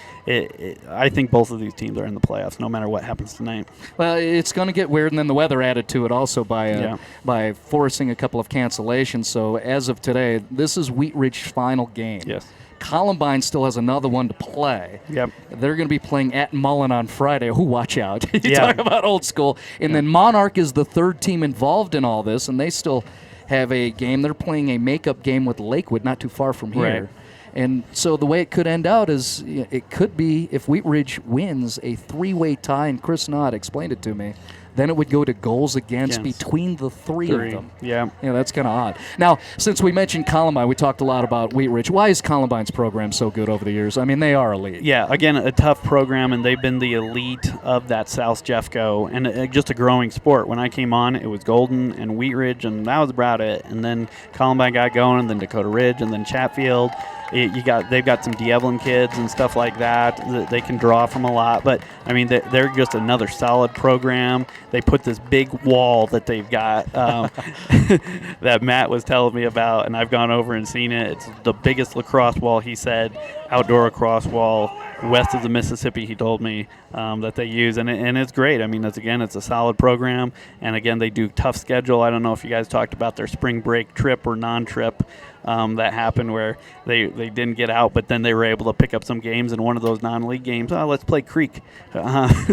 I think both of these teams are in the playoffs, no matter what happens tonight. Well, it's going to get weird, and then the weather added to it also by forcing a couple of cancellations. So as of today, this is Wheat Ridge's final game. Yes. Columbine still has another one to play. Yep. They're going to be playing at Mullen on Friday. Oh, watch out. You talk about old school. And then Monarch is the 3rd team involved in all this, and they still have a game. They're playing a makeup game with Lakewood not too far from here. Right. And so the way it could end out is it could be, if Wheat Ridge wins, a 3-way tie, and Chris Knott explained it to me. Then it would go to goals against between the 3 of them. Yeah. That's kind of odd. Now, since we mentioned Columbine, we talked a lot about Wheat Ridge. Why is Columbine's program so good over the years? I mean, they are elite. Yeah, again, a tough program, and they've been the elite of that South Jeffco, and just a growing sport. When I came on, it was Golden and Wheat Ridge, and that was about it. And then Columbine got going, and then Dakota Ridge, and then Chatfield. They've got some D'Evelyn kids and stuff like that. They can draw from a lot, but I mean, they're just another solid program. They put this big wall that they've got that Matt was telling me about, and I've gone over and seen it. It's the biggest lacrosse wall, he said, outdoor lacrosse wall west of the Mississippi, he told me, that they use, and it's great. I mean, it's a solid program, and again, they do tough schedule. I don't know if you guys talked about their spring break trip or non-trip. that happened where they didn't get out, but then they were able to pick up some games in one of those non-league games. Let's play Creek.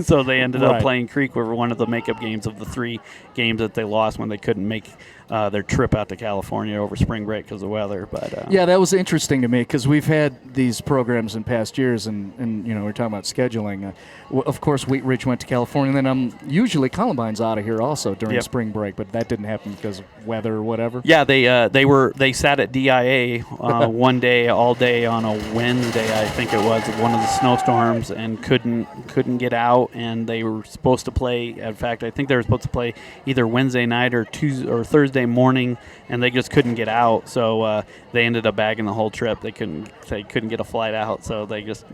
So they ended up playing Creek over one of the makeup games of the 3 games that they lost when they couldn't make their trip out to California over spring break because of weather. But yeah, that was interesting to me because we've had these programs in past years, and we're talking about scheduling. Of course, Wheat Ridge went to California, and then usually Columbine's out of here also during spring break, but that didn't happen because of weather or whatever. Yeah, they sat at DIA one day, all day on a Wednesday, I think it was, one of the snowstorms, and couldn't get out, and they were supposed to play. In fact, I think they were supposed to play either Wednesday night or Tuesday or Thursday morning, and they just couldn't get out. So they ended up bagging the whole trip. They couldn't get a flight out, so they just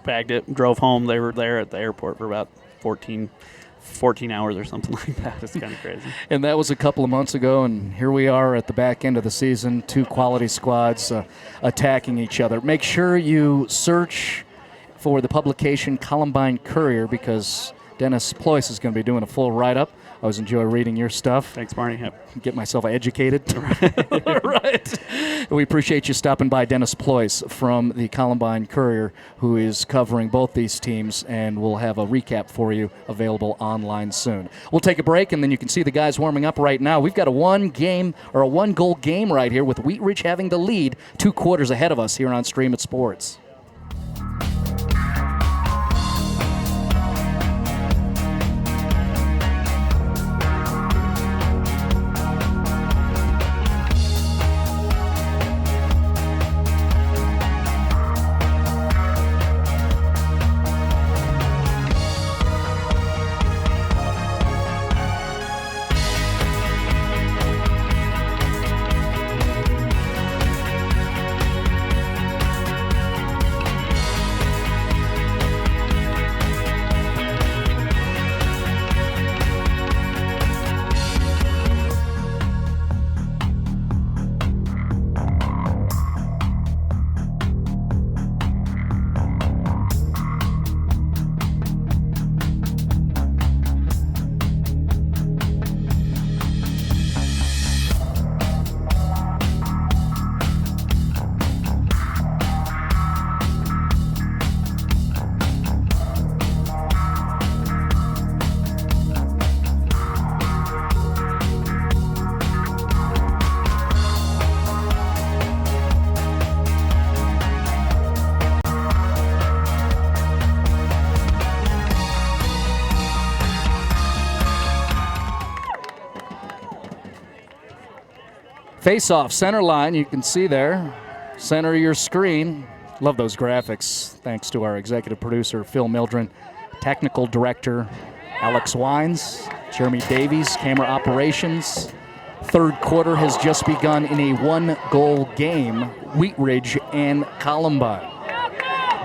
bagged it, drove home. They were there at the airport for about 14 hours or something like that. It's kind of crazy. And that was a couple of months ago, and here we are at the back end of the season, 2 quality squads attacking each other. Make sure you search for the publication Columbine Courier because Dennis Ployce is going to be doing a full write-up. I always enjoy reading your stuff. Thanks, Barney. Yep. Get myself educated. Right. We appreciate you stopping by, Dennis Ployce from the Columbine Courier, who is covering both these teams, and we'll have a recap for you available online soon. We'll take a break, and then you can see the guys warming up right now. We've got a 1-goal game right here with Wheat Ridge having the lead 2 quarters ahead of us here on Stream It Sports. Face-off, center line, you can see there, center of your screen. Love those graphics, thanks to our executive producer, Phil Mildren, technical director, Alex Wines, Jeremy Davies, camera operations. Third quarter has just begun in a 1-goal game, Wheat Ridge and Columbine.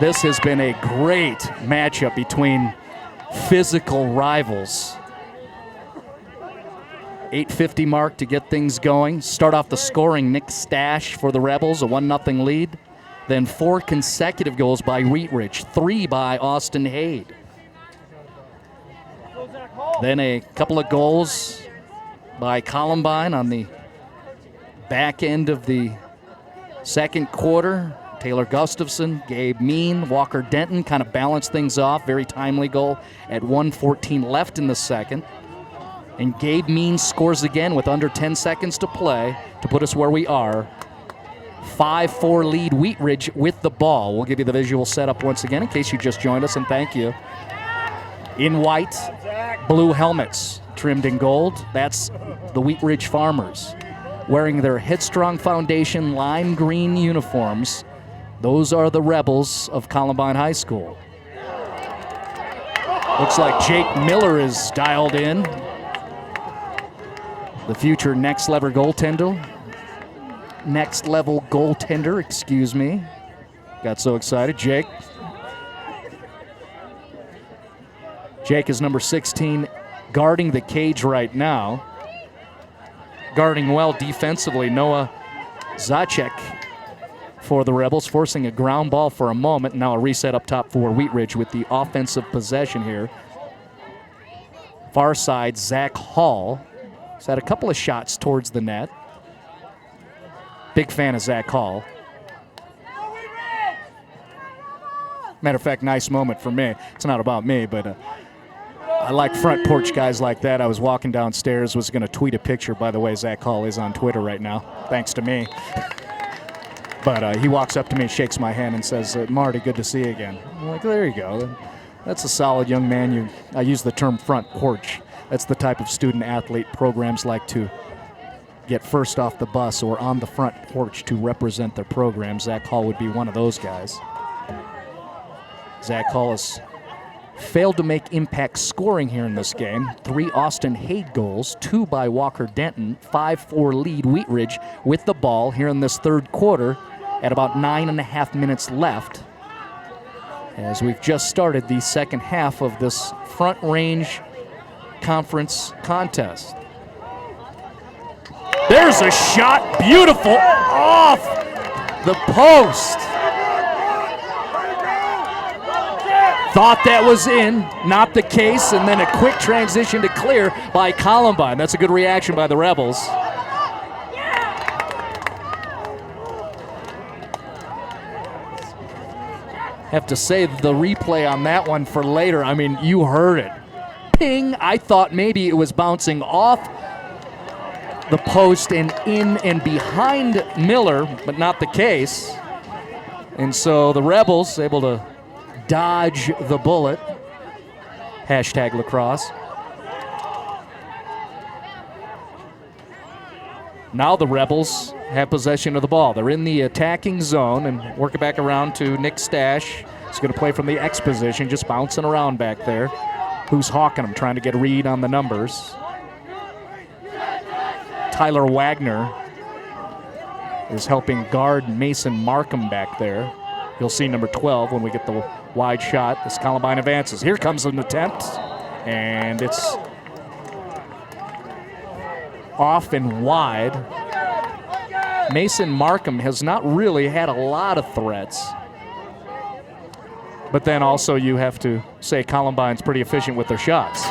This has been a great matchup between physical rivals. 8:50 mark to get things going. Start off the scoring, Nick Stash for the Rebels, a 1-0 lead. Then 4 consecutive goals by Wheat Ridge, 3 by Austin Hade. Then a couple of goals by Columbine on the back end of the second quarter. Taylor Gustafson, Gabe Mean, Walker Denton kind of balanced things off. Very timely goal at 1:14 left in the second. And Gabe Mean scores again with under 10 seconds to play to put us where we are. 5-4 lead Wheat Ridge with the ball. We'll give you the visual setup once again in case you just joined us, and thank you. In white, blue helmets trimmed in gold. That's the Wheat Ridge Farmers. Wearing their Headstrong Foundation lime green uniforms. Those are the Rebels of Columbine High School. Looks like Jake Miller is dialed in. The future next level goaltender, excuse me. Got so excited. Jake is number 16, guarding the cage right now. Guarding well defensively, Noah Zacek for the Rebels, forcing a ground ball for a moment. Now a reset up top for Wheat Ridge with the offensive possession here. Far side, Zach Hall. He's had a couple of shots towards the net. Big fan of Zach Hall. Matter of fact, nice moment for me. It's not about me, but I like front porch guys like that. I was walking downstairs, was going to tweet a picture. By the way, Zach Hall is on Twitter right now, thanks to me. But he walks up to me, shakes my hand, and says, Marty, good to see you again. I'm like, there you go. That's a solid young man. I use the term front porch. That's the type of student-athlete programs like to get first off the bus or on the front porch to represent their program. Zach Hall would be one of those guys. Zach Hall has failed to make impact scoring here in this game. 3 Austin Haid goals, 2 by Walker Denton, 5-4 lead Wheat Ridge with the ball here in this third quarter at about 9.5 minutes left, as we've just started the second half of this Front Range Conference contest. There's a shot, beautiful, off the post. Thought that was in, not the case, and then a quick transition to clear by Columbine. That's a good reaction by the Rebels. Have to save the replay on that one for later. I mean, you heard it. Ping, I thought maybe it was bouncing off the post and in and behind Miller, but not the case. And so the Rebels able to dodge the bullet. Hashtag lacrosse. Now the Rebels have possession of the ball. They're in the attacking zone and work it back around to Nick Stash. He's going to play from the X position, just bouncing around back there. Who's hawking him, trying to get a read on the numbers. Tyler Wagner is helping guard Mason Markham back there. You'll see number 12 when we get the wide shot as Columbine advances. Here comes an attempt, and it's off and wide. Mason Markham has not really had a lot of threats. But then also you have to say Columbine's pretty efficient with their shots.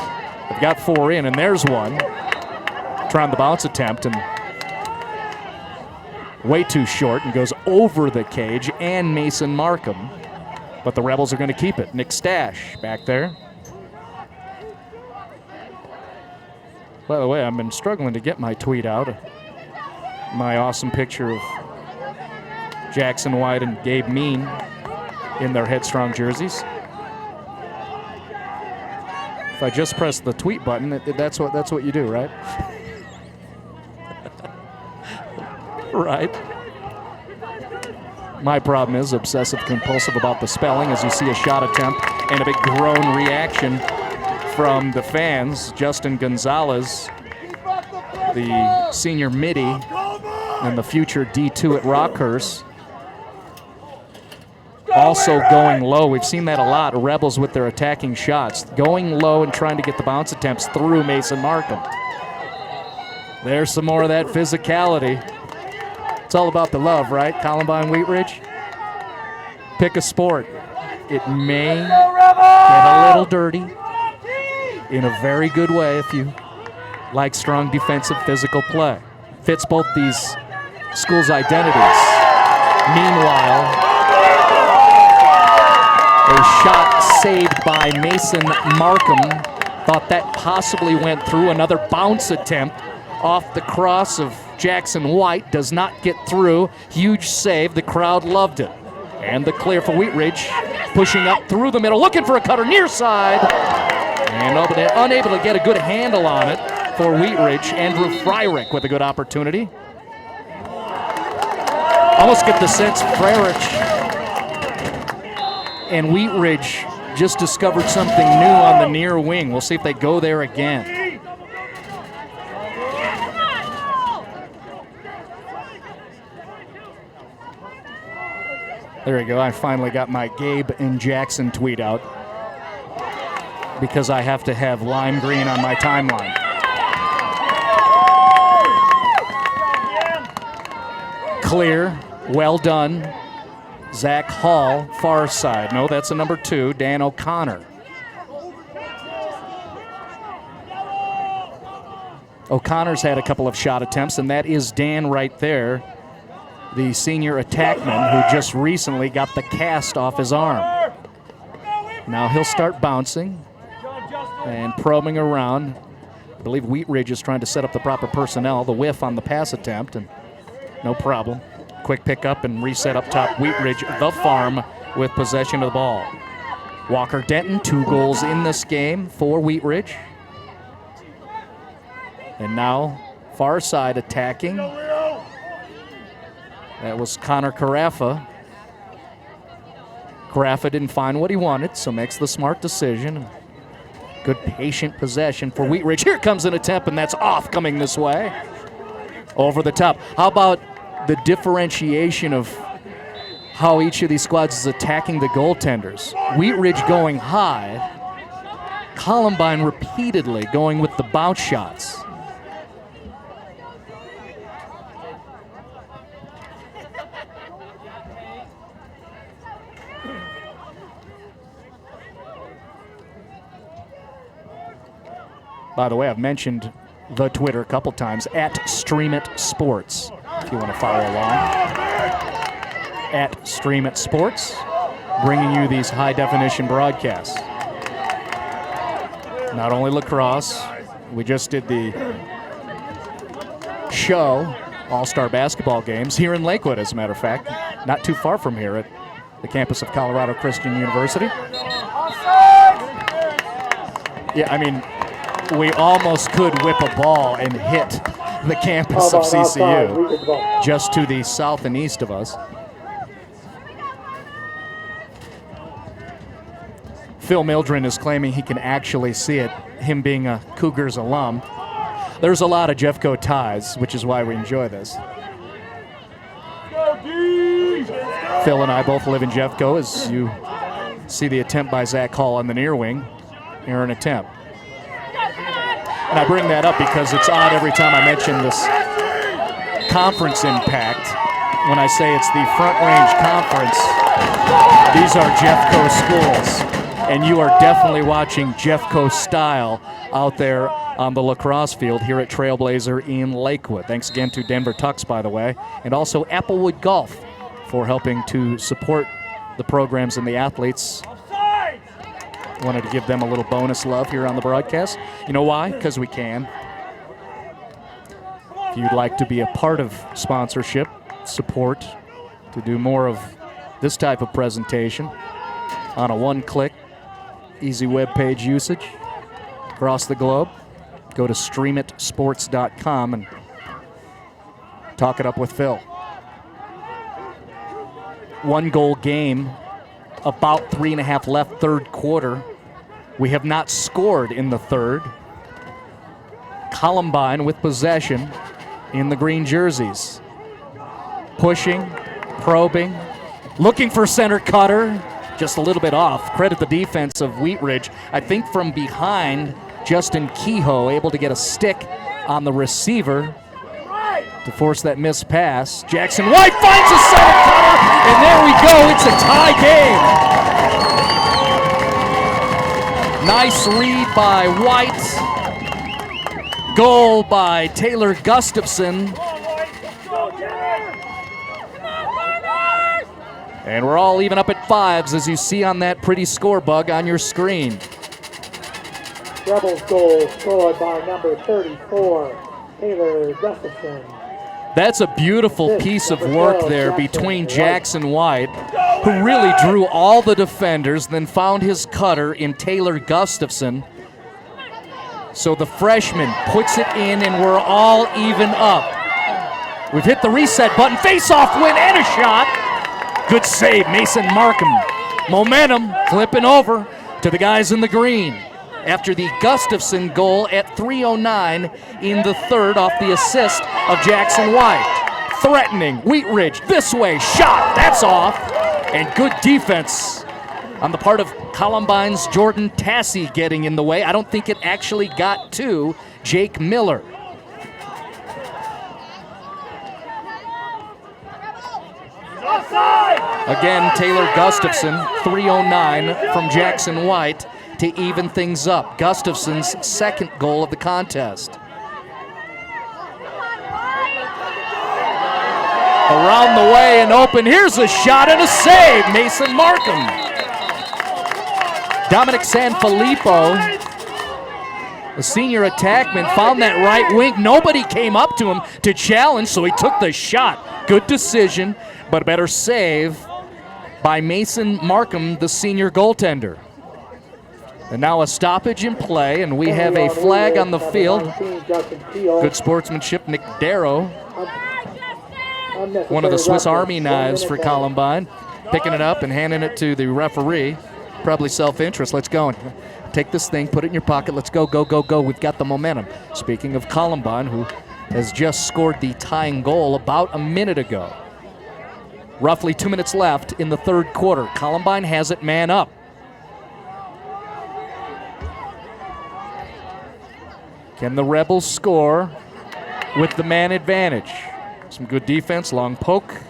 They've got 4 in, and there's one. Trying the bounce attempt, and way too short, and goes over the cage and Mason Markham. But the Rebels are going to keep it. Nick Stash back there. By the way, I've been struggling to get my tweet out. My awesome picture of Jackson White and Gabe Mean in their Headstrong jerseys. If I just press the tweet button, that's what you do, right? Right. My problem is obsessive compulsive about the spelling, as you see a shot attempt and a big groan reaction from the fans. Justin Gonzalez, the senior midi and the future D2 at Rockhurst, also going low. We've seen that a lot. Rebels with their attacking shots, going low and trying to get the bounce attempts through Mason Markham. There's some more of that physicality. It's all about the love, right? Columbine Wheat Ridge. Pick a sport. It may get a little dirty in a very good way if you like strong defensive physical play. Fits both these schools' identities. Meanwhile, a shot saved by Mason Markham. Thought that possibly went through. Another bounce attempt off the cross of Jackson White. Does not get through. Huge save. The crowd loved it. And the clear for Wheat Ridge. Pushing up through the middle. Looking for a cutter near side. And unable to get a good handle on it for Wheat Ridge. Andrew Fryrick with a good opportunity. Almost get the sense Fryrick and Wheat Ridge just discovered something new on the near wing. We'll see if they go there again. There we go. I finally got my Gabe and Jackson tweet out because I have to have lime green on my timeline. Clear. Well done. Zach Hall, far side. No, that's a number 2, Dan O'Connor. O'Connor's had a couple of shot attempts, and that is Dan right there. the senior attackman who just recently got the cast off his arm. Now he'll start bouncing and probing around. I believe Wheat Ridge is trying to set up the proper personnel. The whiff on the pass attempt, and no problem. Quick pickup and reset up top. Wheat Ridge, the farm, with possession of the ball. Walker Denton, 2 goals in this game for Wheat Ridge. And now far side attacking. That was Connor Carafa. Carafa didn't find what he wanted, so makes the smart decision. Good patient possession for Wheat Ridge. Here comes an attempt, and that's off coming this way. Over the top. How about the differentiation of how each of these squads is attacking the goaltenders? Wheat Ridge going high. Columbine repeatedly going with the bounce shots. By the way, I've mentioned the Twitter a couple times, at Stream It Sports, if you want to follow along. At Stream It Sports, bringing you these high-definition broadcasts. Not only lacrosse, we just did the show, All-Star Basketball Games, here in Lakewood, as a matter of fact, not too far from here at the campus of Colorado Christian University. Yeah, I mean, we almost could whip a ball and hit the campus of CCU, just to the south and east of us. Phil Mildren is claiming he can actually see it, him being a Cougars alum. There's a lot of Jeffco ties, which is why we enjoy this. Phil and I both live in Jeffco, as you see the attempt by Zach Hall on the near wing. Here an attempt. And I bring that up because it's odd every time I mention this conference impact. When I say it's the Front Range Conference, these are Jeffco schools. And you are definitely watching Jeffco style out there on the lacrosse field here at Trailblazer in Lakewood. Thanks again to Denver Tucks, by the way, and also Applewood Golf for helping to support the programs and the athletes. Wanted to give them a little bonus love here on the broadcast. You know why? Because we can. If you'd like to be a part of sponsorship, support, to do more of this type of presentation on a one-click, easy web page usage across the globe, go to streamitsports.com and talk it up with Phil. 1-goal game. About 3.5 left, third quarter. We have not scored in the third. Columbine with possession in the green jerseys. Pushing, probing, looking for center cutter. Just a little bit off. Credit the defense of Wheat Ridge. I think from behind, Justin Kehoe able to get a stick on the receiver to force that missed pass. Jackson White finds a center cutter, and there we go. It's a tie game. Nice read by White. Goal by Taylor Gustafson. And we're all even up at 5s, as you see on that pretty score bug on your screen. Rebels goal scored by number 34, Taylor Gustafson. That's a beautiful piece of work there between Jackson White, who really drew all the defenders, then found his cutter in Taylor Gustafson. So the freshman puts it in, and we're all even up. We've hit the reset button, face-off win, and a shot. Good save, Mason Markham. Momentum flipping over to the guys in the green after the Gustafson goal at 3:09 in the third off the assist of Jackson White. Threatening, Wheat Ridge this way, shot, that's off. And good defense on the part of Columbine's Jordan Tassie getting in the way. I don't think it actually got to Jake Miller. Again, Taylor Gustafson, 3:09 from Jackson White to even things up. Gustafson's second goal of the contest. Around the way and open. Here's a shot and a save. Mason Markham. Dominic Sanfilippo, the senior attackman, found that right wing. Nobody came up to him to challenge, so he took the shot. Good decision, but a better save by Mason Markham, the senior goaltender. And now a stoppage in play, and we have a flag on the field. Good sportsmanship, Nick Darrow. One of the Swiss Army knives for Columbine. Picking it up and handing it to the referee. Probably self-interest. Let's go. Take this thing, put it in your pocket. Let's go, go, go, go. We've got the momentum. Speaking of Columbine, who has just scored the tying goal about a minute ago. Roughly 2 minutes left in the third quarter. Columbine has it man up. Can the Rebels score with the man advantage? Some good defense, long poke,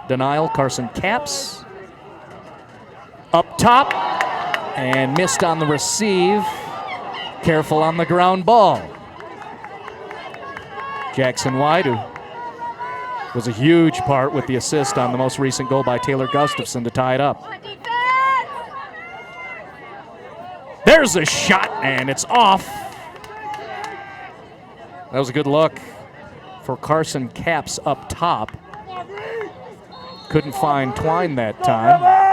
denial, Carson Capps. Up top, and missed on the receive. Careful on the ground ball. Jackson White, who was a huge part with the assist on the most recent goal by Taylor Gustafson to tie it up. There's a shot, and it's off. That was a good look for Carson Capps up top. Couldn't find Twine that time.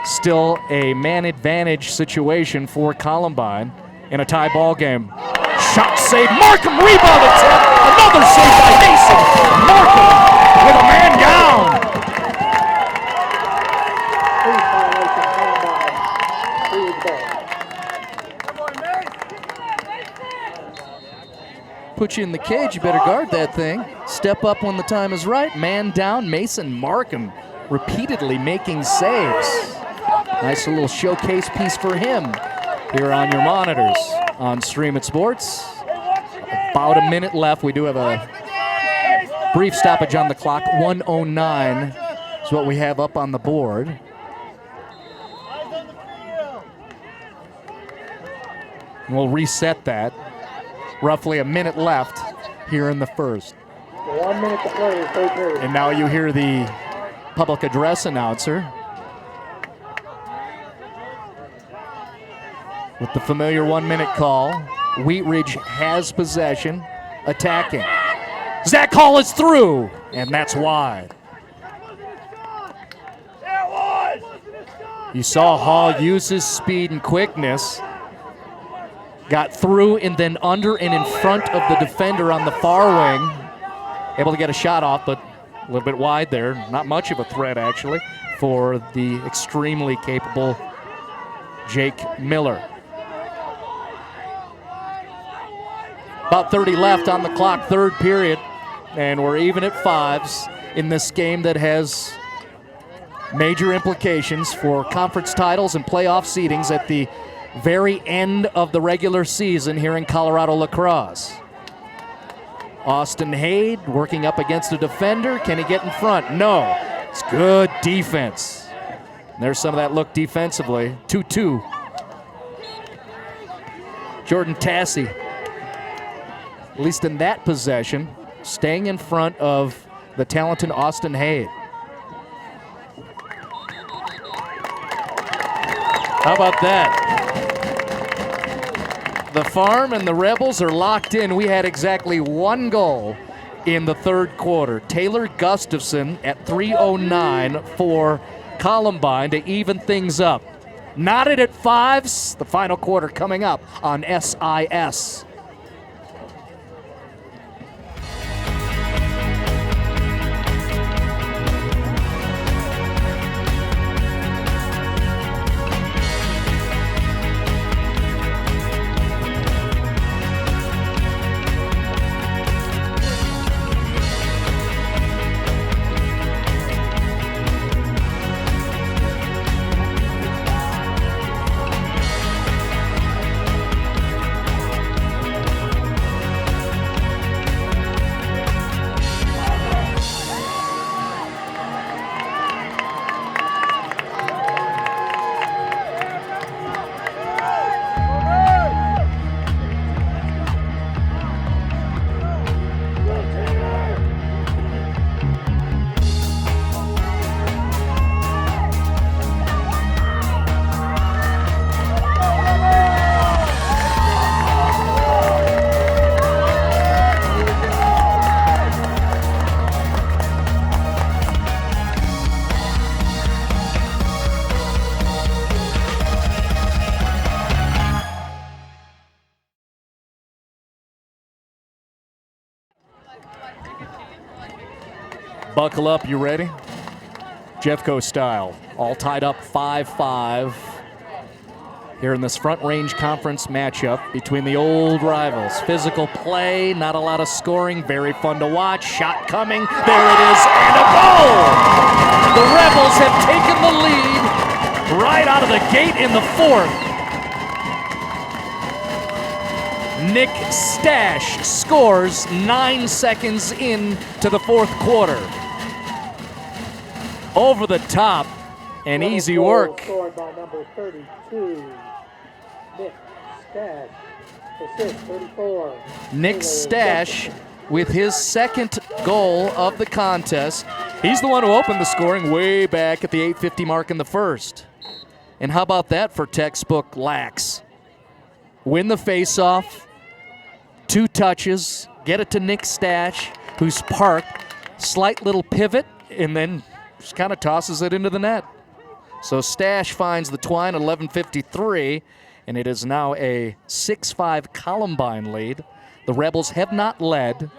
Still a man advantage situation for Columbine in a tie ball game. Shot save, Markham rebound attempt. Another save by Mason. Markham with a man down. Put you in the cage, you better guard that thing. Step up when the time is right. Man down, Mason Markham repeatedly making saves. Nice little showcase piece for him here on your monitors on Stream It Sports. About a minute left. We do have a brief stoppage on the clock. 1:09 is what we have up on the board. We'll reset that. Roughly a minute left here in the first. 1 minute to play, third period. And now you hear the public address announcer with the familiar 1 minute call. Wheat Ridge has possession, attacking. That call is through, and that's why. You saw Hall use his speed and quickness. Got through and then under and in front of the defender on the far wing. Able to get a shot off, but a little bit wide there. Not much of a threat, actually, for the extremely capable Jake Miller. About 30 left on the clock, third period, and we're even at fives in this game that has major implications for conference titles and playoff seedings at the very end of the regular season here in Colorado Lacrosse. Austin Haid working up against a defender. Can he get in front? No. It's good defense. And there's some of that look defensively. 2-2. Jordan Tassi, at least in that possession, staying in front of the talented Austin Haid. How about that? The Farm and the Rebels are locked in. We had exactly one goal in the third quarter. Taylor Gustafson at 3:09 for Columbine to even things up. Knotted at fives. The final quarter coming up on SIS. Buckle up, you ready? Jeffco style, all tied up 5-5 here in this Front Range Conference matchup between the old rivals. Physical play, not a lot of scoring, very fun to watch. Shot coming, there it is, and a goal! The Rebels have taken the lead right out of the gate in the fourth. Nick Stash scores 9 seconds into the fourth quarter. Over the top and easy work. Scored by number 32, Nick Stash. Assist 34. Nick Stash with his second goal of the contest. He's the one who opened the scoring way back at the 8:50 mark in the first. And how about that for textbook Lax? Win the faceoff, 2 touches, get it to Nick Stash, who's parked, slight little pivot, and then just kind of tosses it into the net. So Stash finds the twine at 11:53, and it is now a 6-5 Columbine lead. The Rebels have not led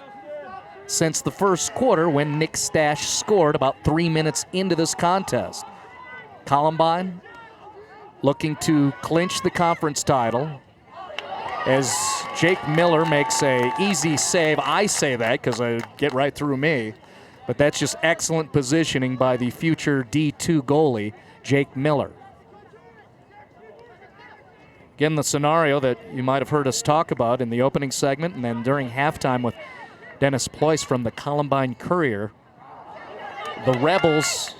since the first quarter when Nick Stash scored about 3 minutes into this contest. Columbine looking to clinch the conference title as Jake Miller makes a easy save. I say that because I get right through me. But that's just excellent positioning by the future D2 goalie, Jake Miller. Again, the scenario that you might have heard us talk about in the opening segment and then during halftime with Dennis Ployce from the Columbine Courier. The Rebels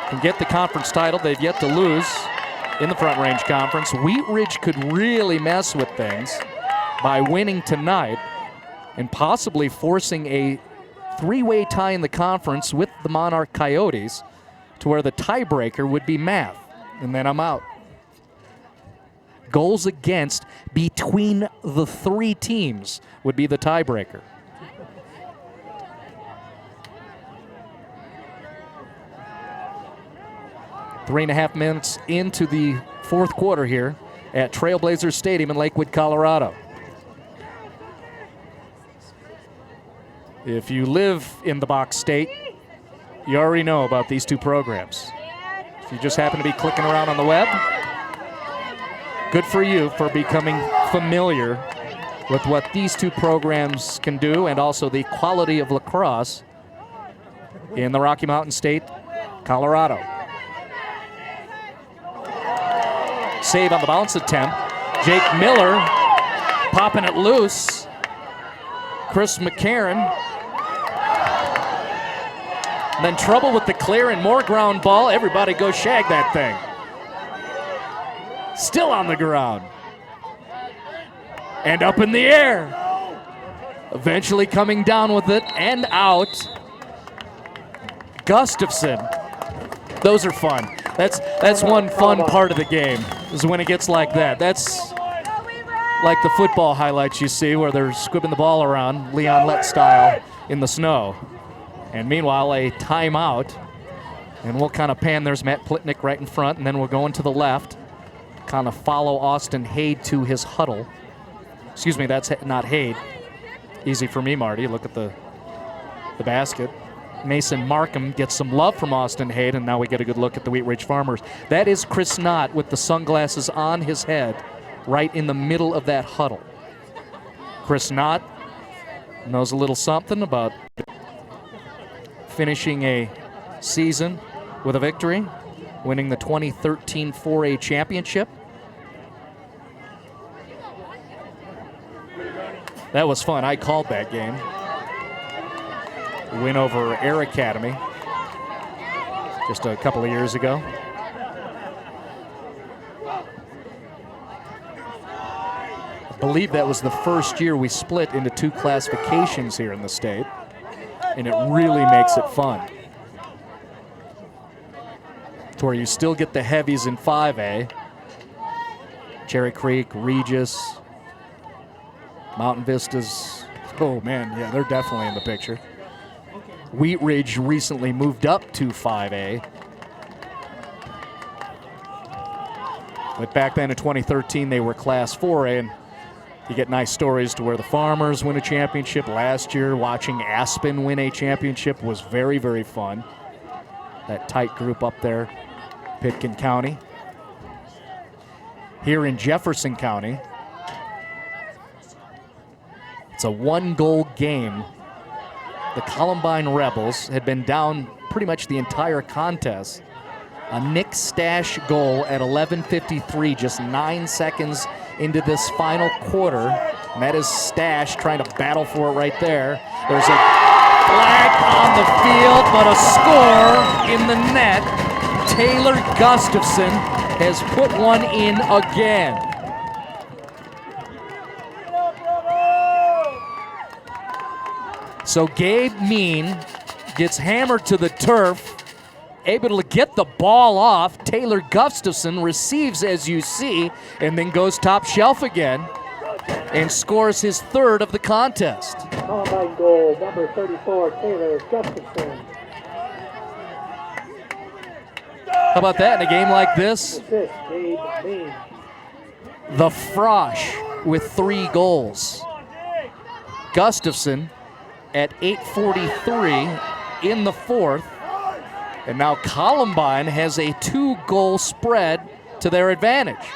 can get the conference title. They've yet to lose in the Front Range Conference. Wheat Ridge could really mess with things by winning tonight and possibly forcing a 3-way tie in the conference with the Monarch Coyotes to where the tiebreaker would be math, and then I'm out. Goals against between the 3 teams would be the tiebreaker. Three and a half minutes into the fourth quarter here at Trailblazer Stadium in Lakewood, Colorado. If you live in the Box State, you already know about these 2 programs. If you just happen to be clicking around on the web, good for you for becoming familiar with what these 2 programs can do and also the quality of lacrosse in the Rocky Mountain State, Colorado. Save on the bounce attempt. Jake Miller popping it loose. Chris McCarron. And then trouble with the clear and more ground ball. Everybody go shag that thing. Still on the ground. And up in the air. Eventually coming down with it and out. Gustafson. Those are fun. That's one fun part of the game, is when it gets like that. That's like the football highlights you see where they're squibbing the ball around, Leon Lett style, in the snow. And meanwhile, a timeout. And we'll kind of pan. There's Matt Plitnick right in front, and then we'll go into the left, kind of follow Austin Hade to his huddle. Excuse me, that's not Hade. Easy for me, Marty. Look at the basket. Mason Markham gets some love from Austin Hade, and now we get a good look at the Wheat Ridge Farmers. That is Chris Knott with the sunglasses on his head right in the middle of that huddle. Chris Knott knows a little something about finishing a season with a victory, winning the 2013 4A championship. That was fun. I called that game. Win over Air Academy just a couple of years ago. I believe that was the first year we split into 2 classifications here in the state, and it really makes it fun. To where you still get the heavies in 5A. Cherry Creek, Regis, Mountain Vistas. Oh man, yeah, they're definitely in the picture. Wheat Ridge recently moved up to 5A. But back then in 2013, they were Class 4A, and You get nice stories to where the Farmers win a championship. Last year, watching Aspen win a championship was very, very fun. That tight group up there, Pitkin County. Here in Jefferson County, it's a 1-goal game. The Columbine Rebels had been down pretty much the entire contest. A Nick Stash goal at 11:53, just 9 seconds into this final quarter. And that is Stash trying to battle for it right there. There's a flag on the field, but a score in the net. Taylor Gustafson has put one in again. So Gabe Mean gets hammered to the turf, able to get the ball off. Taylor Gustafson receives, as you see, and then goes top shelf again and scores his third of the contest. Columbine goal, number 34, Taylor Gustafson. How about that in a game like this? Assist, Gabe Mean. The Frosh with 3 goals. Gustafson at 8:43 in the fourth. And now Columbine has a 2-goal spread to their advantage.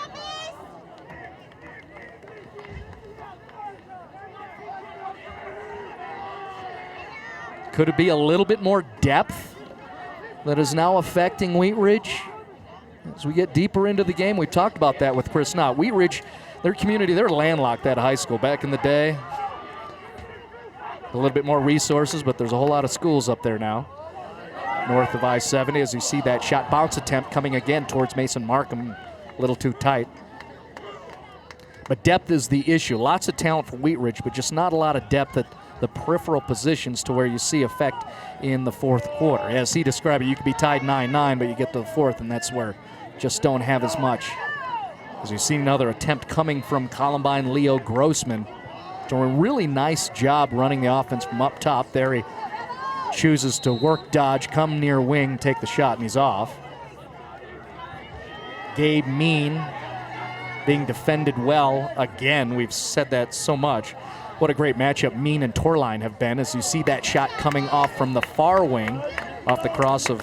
Could it be a little bit more depth that is now affecting Wheat Ridge as we get deeper into the game? We've talked about that with Chris Knott. Wheat Ridge, their community, they're landlocked at high school back in the day. A little bit more resources, but there's a whole lot of schools up there now. North of I-70, as you see that shot bounce attempt coming again towards Mason Markham, a little too tight. But depth is the issue. Lots of talent for Wheat Ridge, but just not a lot of depth at the peripheral positions to where you see effect in the fourth quarter. As he described it, you could be tied 9-9, but you get to the fourth, and that's where just don't have as much. As you see another attempt coming from Columbine Leo Grossman, doing a really nice job running the offense from up top. There he chooses to work dodge, come near wing, take the shot, and he's off. Gabe Mean being defended well again. We've said that so much. What a great matchup Mean and Torline have been, as you see that shot coming off from the far wing, off the cross of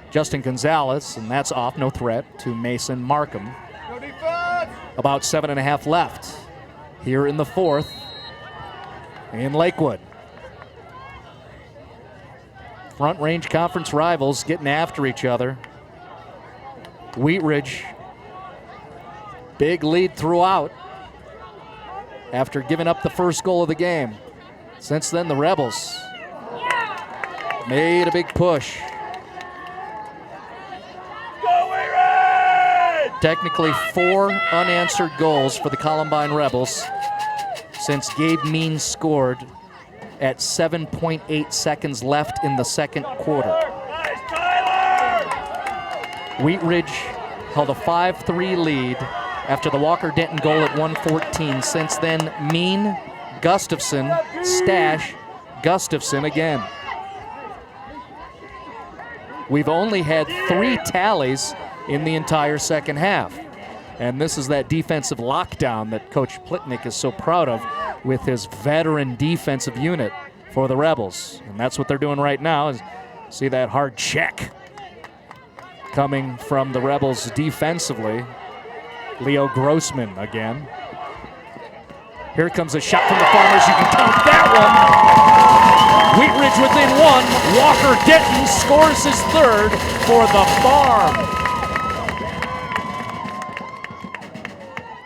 Justin Gonzalez, and that's off, no threat, to Mason Markham. About 7.5 left here in the fourth in Lakewood. Front Range Conference rivals getting after each other. Wheat Ridge, big lead throughout after giving up the first goal of the game. Since then, the Rebels made a big push. Technically 4 unanswered goals for the Columbine Rebels since Gabe Mean scored at 7.8 seconds left in the second quarter. Wheat Ridge held a 5-3 lead after the Walker Denton goal at 1:14. Since then, Mean, Gustafson, Stash, Gustafson again. We've only had 3 tallies in the entire second half. And this is that defensive lockdown that Coach Plitnick is so proud of with his veteran defensive unit for the Rebels. And that's what they're doing right now. Is see that hard check coming from the Rebels defensively. Leo Grossman again. Here comes a shot from the Farmers. You can count that one. Wheat Ridge within 1. Walker Denton scores his third for the Farm.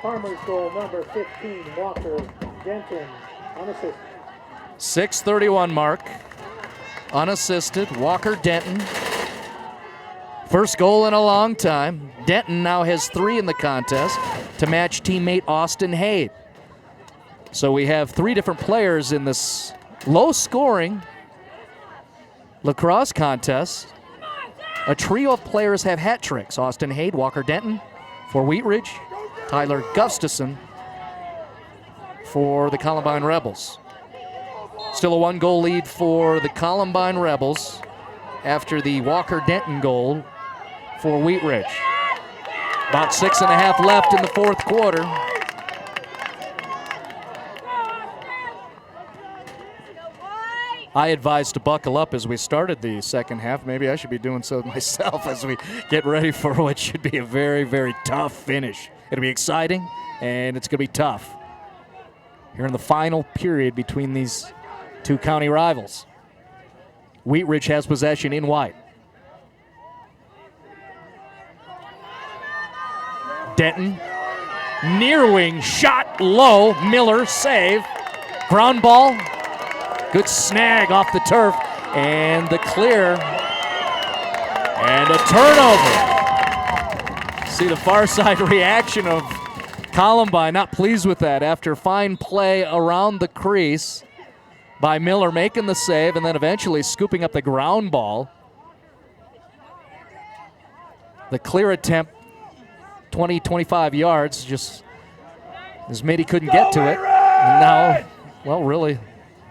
Farmers goal, number 15, Walker Denton, unassisted. 6:31 mark, unassisted, Walker Denton. First goal in a long time. Denton now has 3 in the contest to match teammate Austin Haid. So we have 3 different players in this low-scoring lacrosse contest. A trio of players have hat tricks. Austin Haid, Walker Denton for Wheat Ridge, Tyler Gustafson for the Columbine Rebels. Still a 1-goal lead for the Columbine Rebels after the Walker Denton goal for Wheat Ridge. About 6.5 left in the fourth quarter. I advised to buckle up as we started the second half. Maybe I should be doing so myself as we get ready for what should be a very, very tough finish. It'll be exciting, and it's going to be tough here in the final period between these two county rivals. Wheat Ridge has possession in white. Denton, near wing, shot low. Miller, save. Ground ball, good snag off the turf, and the clear, and a turnover. See the far side reaction of Columbine, not pleased with that after fine play around the crease by Miller making the save and then eventually scooping up the ground ball. The clear attempt, 20, 25 yards, just as Mitty couldn't get to it. And now, well, really,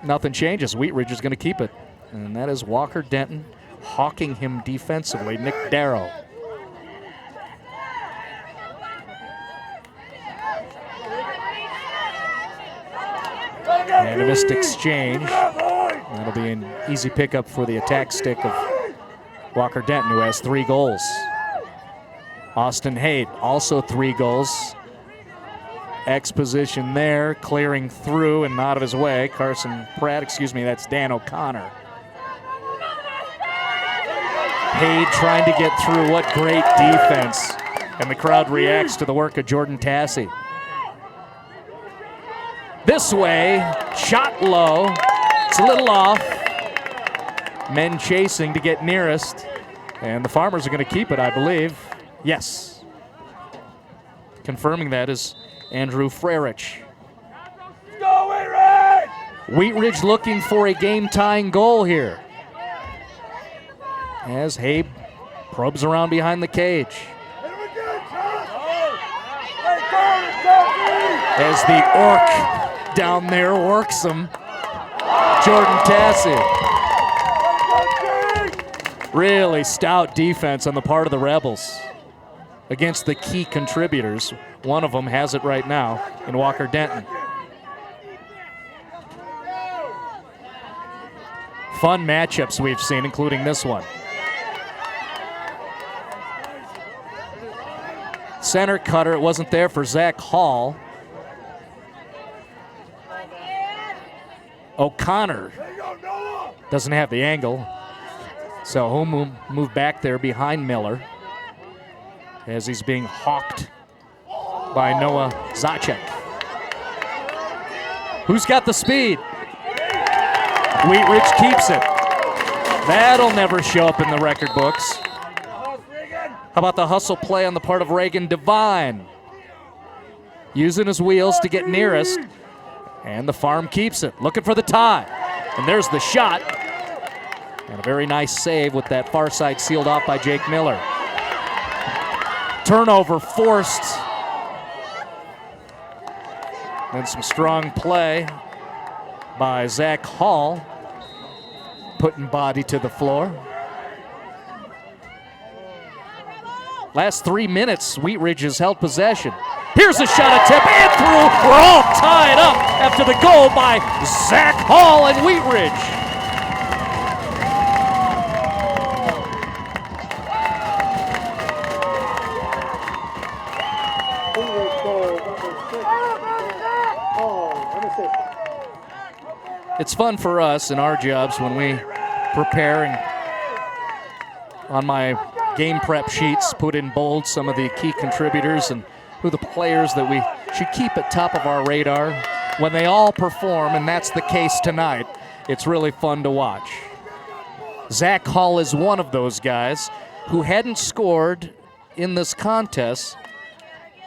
nothing changes. Wheat Ridge is going to keep it. And that is Walker Denton hawking him defensively. Nick Darrow. And a missed exchange. That'll be an easy pickup for the attack stick of Walker Denton, who has 3 goals. Austin Haight, also 3 goals. X position there, clearing through and out of his way. Carson Pratt, that's Dan O'Connor. Haight trying to get through. What great defense. And the crowd reacts to the work of Jordan Tassie. This way, shot low. It's a little off. Men chasing to get nearest. And the Farmers are going to keep it, I believe. Yes. Confirming that is Andrew Frerich. Go Wheat Ridge! Wheat Ridge looking for a game-tying goal here. As Habe probes around behind the cage. As the orc down there works him. Jordan Tassie. Really stout defense on the part of the Rebels against the key contributors. One of them has it right now in Walker Denton. Fun matchups we've seen, including this one. Center cutter, it wasn't there for Zach Hall. O'Connor doesn't have the angle, so he'll move back there behind Miller as he's being hawked by Noah Zacek. Who's got the speed? Wheat Ridge keeps it. That'll never show up in the record books. How about the hustle play on the part of Reagan Devine? Using his wheels to get nearest, and the Farm keeps it. Looking for the tie, and there's the shot. And a very nice save with that far side sealed off by Jake Miller. Turnover forced. Then some strong play by Zach Hall, putting body to the floor. Last 3 minutes, Wheat Ridge has held possession. Here's a shot attempt and through. We're all tied up after the goal by Zach Hall and Wheat Ridge. It's fun for us in our jobs when we prepare, and on my game prep sheets put in bold some of the key contributors and who the players that we should keep at top of our radar. When they all perform, and that's the case tonight, it's really fun to watch. Zach Hall is one of those guys who hadn't scored in this contest,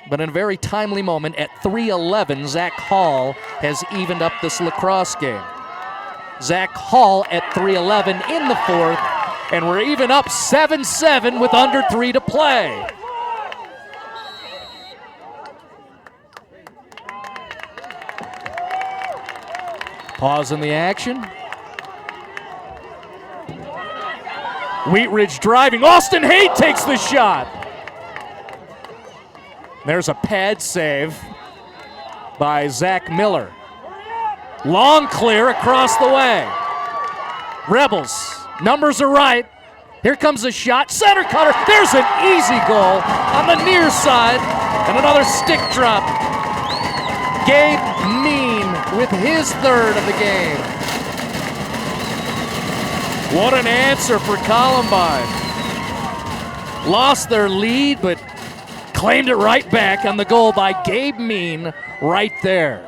but in a very timely moment at 3:11, Zach Hall has evened up this lacrosse game. Zach Hall at 3:11 in the fourth, and we're even up 7-7 with under 3 to play. Pause in the action. Wheat Ridge driving. Austin Haight takes the shot. There's a pad save by Zach Miller. Long clear across the way. Rebels, numbers are right. Here comes a shot, center cutter. There's an easy goal on the near side, and another stick drop. Gabe Mean with his third of the game. What an answer for Columbine. Lost their lead, but claimed it right back on the goal by Gabe Mean right there.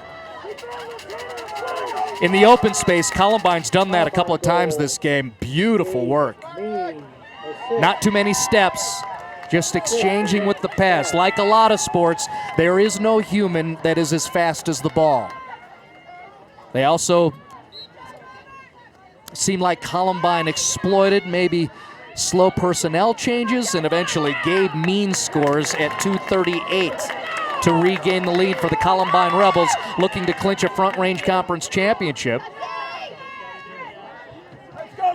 In the open space, Columbine's done that a couple of times this game. Beautiful work. Not too many steps, just exchanging with the pass. Like a lot of sports, there is no human that is as fast as the ball. They also seem like Columbine exploited maybe slow personnel changes, and eventually Gabe Mean scores at 2:38 to regain the lead for the Columbine Rebels, looking to clinch a Front Range Conference championship.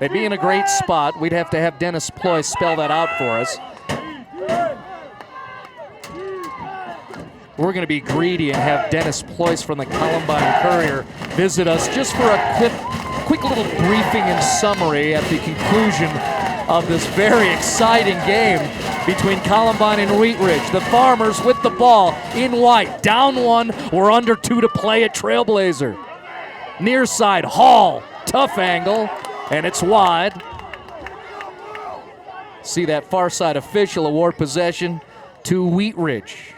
They'd be in a great spot. We'd have to have Dennis Ploy spell that out for us. We're going to be greedy and have Dennis Ployce from the Columbine Courier visit us just for a quick little briefing and summary at the conclusion of this very exciting game between Columbine and Wheat Ridge. The Farmers with the ball in white, down one, we're under 2 to play at Trailblazer. Near side, Hall, tough angle, and it's wide. See that far side official award possession to Wheat Ridge.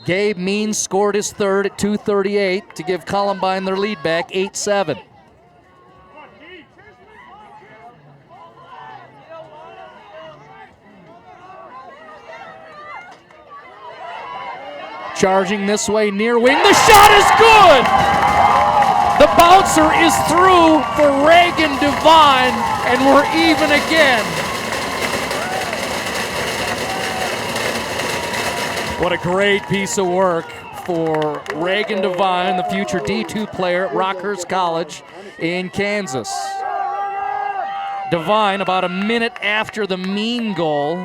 Gabe Mean scored his third at 2:38 to give Columbine their lead back 8-7. Charging this way, near wing. The shot is good! The bouncer is through for Reagan Devine, and we're even again. What a great piece of work for Reagan Devine, the future D2 player at Rockhurst College in Kansas. Devine, about a minute after the Mean goal,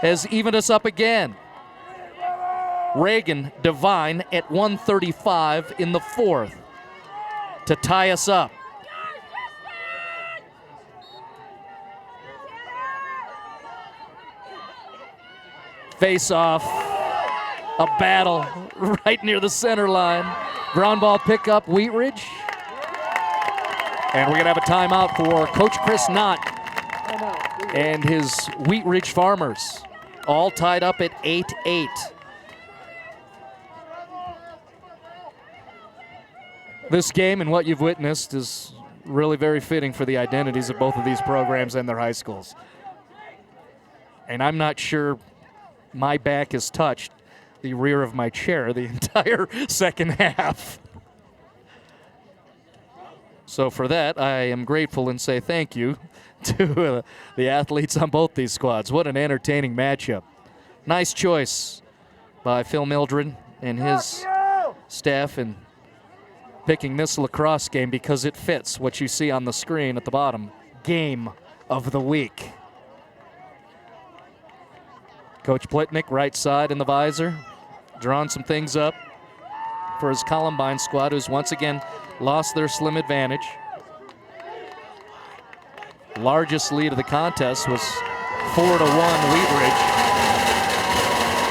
has evened us up again. Reagan Devine at 1:35 in the fourth to tie us up. Face off, a battle right near the center line. Ground ball pickup, Wheat Ridge. And we're gonna have a timeout for Coach Christ Knott and his Wheat Ridge Farmers. All tied up at 8-8. This game and what you've witnessed is really very fitting for the identities of both of these programs and their high schools. And I'm not sure my back has touched the rear of my chair the entire second half. So for that, I am grateful and say thank you to the athletes on both these squads. What an entertaining matchup. Nice choice by Phil Mildred and his staff in picking this lacrosse game because it fits what you see on the screen at the bottom. Game of the week. Coach Plitnick, right side in the visor, drawing some things up for his Columbine squad, who's once again lost their slim advantage. Largest lead of the contest was 4-1 Wheat Ridge.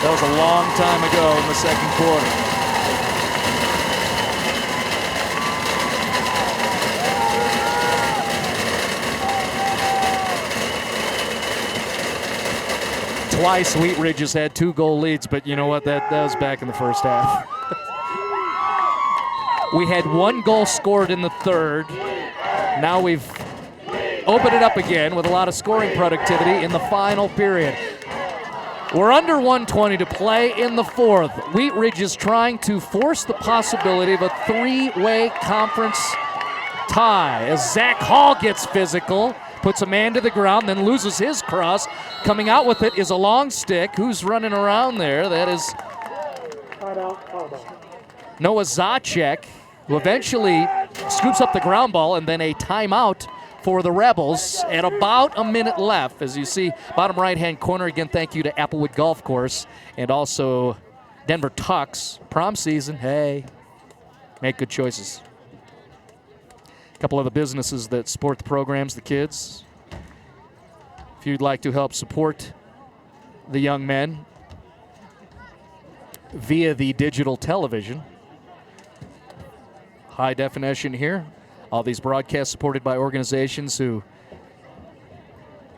That was a long time ago in the second quarter. Twice Wheat Ridge has had 2-goal leads, but you know what? That was back in the first half. We had 1 goal scored in the third. Now we've opened it up again with a lot of scoring productivity in the final period. We're under 120 to play in the fourth. Wheat Ridge is trying to force the possibility of a 3-way conference tie as Zach Hall gets physical. Puts a man to the ground, then loses his cross. Coming out with it is a long stick. Who's running around there? That is Noah Zacek, who eventually scoops up the ground ball, and then a timeout for the Rebels at about a minute left. As you see, bottom right-hand corner, again, thank you to Applewood Golf Course and also Denver Tux. Prom season, hey, make good choices. A couple of the businesses that support the programs, the kids. If you'd like to help support the young men via the digital television, high definition here. All these broadcasts supported by organizations who,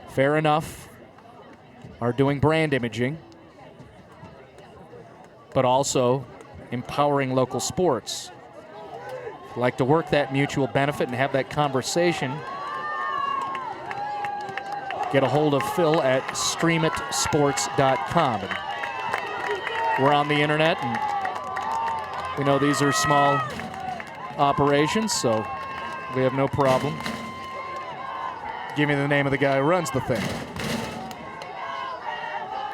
fair enough, are doing brand imaging, but also empowering local sports. If you'd like to work that mutual benefit and have that conversation, get a hold of Phil at streamitsports.com. And we're on the internet, and we know these are small operations, so we have no problem. Give me the name of the guy who runs the thing.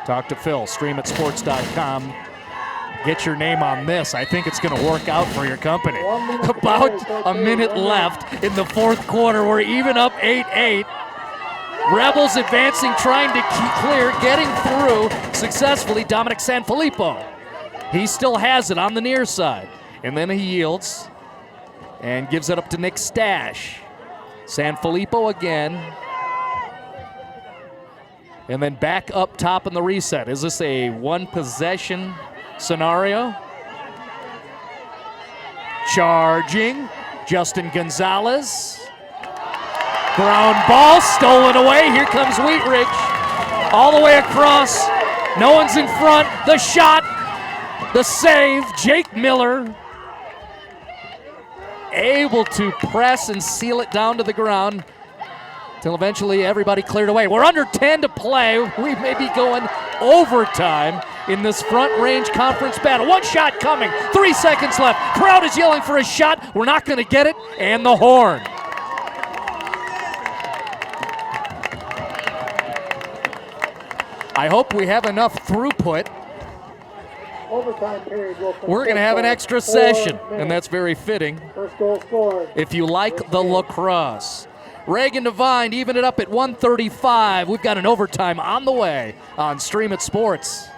Talk to Phil, streamitsports.com. Get your name on this. I think it's going to work out for your company. About a minute left in the fourth quarter. We're even up 8-8. Rebels advancing, trying to clear, getting through successfully. Dominic Sanfilippo. He still has it on the near side. And then he yields and gives it up to Nick Stash. Sanfilippo again. And then back up top in the reset. Is this a one-possession scenario? Charging. Justin Gonzalez. Ground ball stolen away. Here comes Wheatridge. All the way across. No one's in front. The shot. The save. Jake Miller able to press and seal it down to the ground until eventually everybody cleared away. We're under 10 to play. We may be going overtime in this Front Range Conference battle. One shot coming. 3 seconds left. Crowd is yelling for a shot. We're not going to get it. And the horn. I hope we have enough throughput. Overtime period will We're going to have an extra session, and that's very fitting. First goal scored. If you like the lacrosse. Reagan Devine even it up at 1:35. We've got an overtime on the way on Stream It Sports.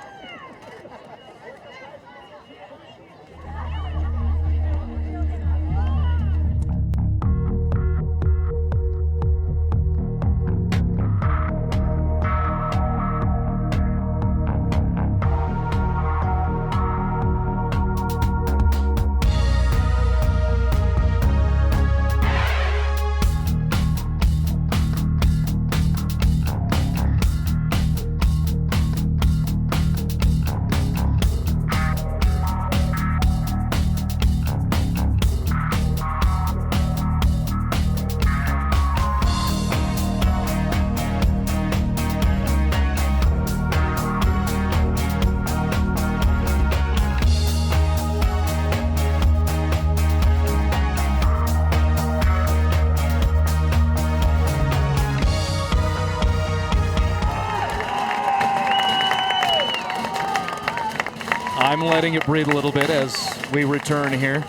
I'm letting it breathe a little bit as we return here.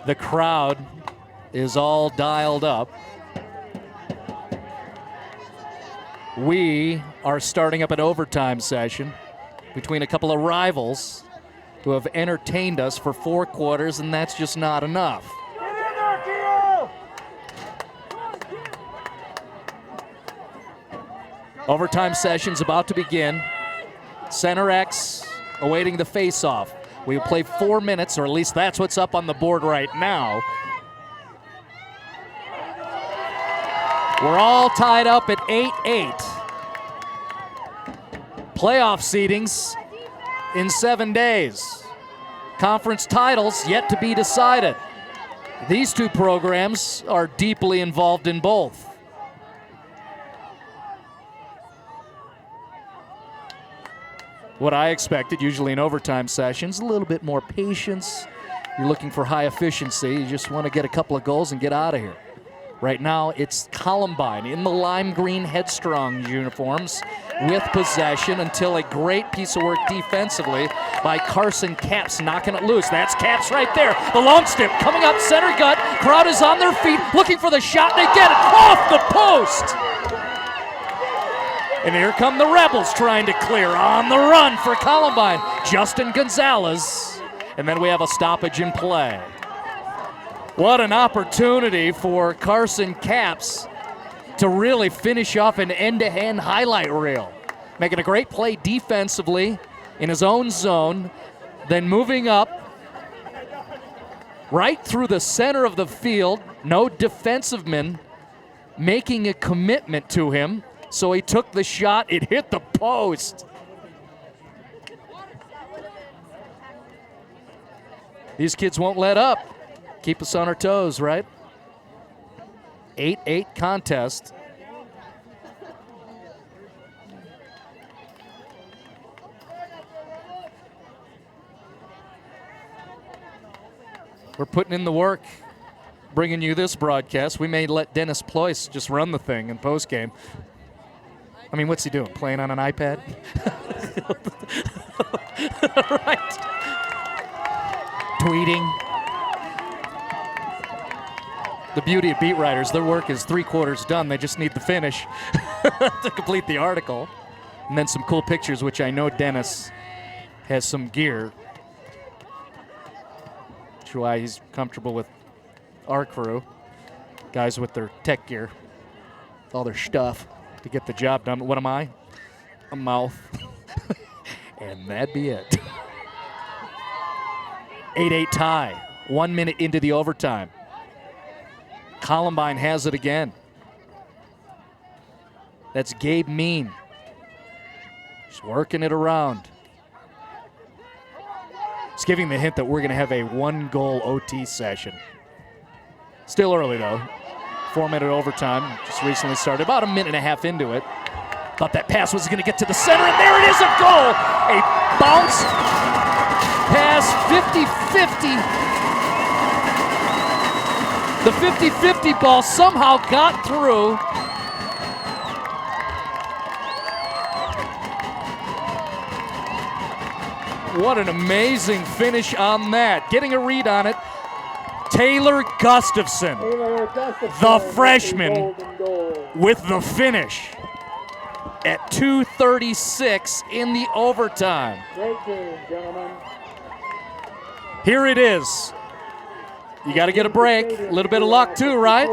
The crowd is all dialed up. We are starting up an overtime session between a couple of rivals who have entertained us for 4 quarters, and that's just not enough. Overtime session's about to begin. Center X awaiting the face-off. We will play 4 minutes, or at least that's what's up on the board right now. We're all tied up at 8-8. Playoff seedings in 7 days. Conference titles yet to be decided. These two programs are deeply involved in both. What I expected, usually in overtime sessions, a little bit more patience. You're looking for high efficiency. You just want to get a couple of goals and get out of here. Right now, it's Columbine in the lime green Headstrong uniforms with possession until a great piece of work defensively by Carson Capps knocking it loose. That's Capps right there. The long stick coming up center gut. Crowd is on their feet looking for the shot. They get it off the post. And here come the Rebels trying to clear on the run for Columbine. Justin Gonzalez. And then we have a stoppage in play. What an opportunity for Carson Capps to really finish off an end-to-end highlight reel. Making a great play defensively in his own zone, then moving up right through the center of the field. No defensive men making a commitment to him. So he took the shot. It hit the post. These kids won't let up. Keep us on our toes, right? 8-8 contest. We're putting in the work, bringing you this broadcast. We may let Dennis Ployce just run the thing in postgame. I mean, what's he doing? Playing on an iPad? Right. Tweeting. The beauty of beat writers, their work is 3/4 done. They just need the finish to complete the article. And then some cool pictures, which I know Dennis has some gear. That's why he's comfortable with our crew. Guys with their tech gear, all their stuff to get the job done. What am I? A mouth. And that'd be it. 8-8 tie. 1 minute into the overtime. Columbine has it again. That's Gabe Mean. Just working it around. It's giving the hint that we're going to have a 1-goal OT session. Still early, though. 4-minute overtime. Just recently started. About a minute and a half into it. Thought that pass was going to get to the center, and there it is, a goal! A bounce pass, 50-50. The 50-50 ball somehow got through. What an amazing finish on that. Getting a read on it, Taylor Gustafson, the freshman, with the finish at 2:36 in the overtime. Great game, gentlemen. Here it is. You got to get a break. A little bit of luck too, right?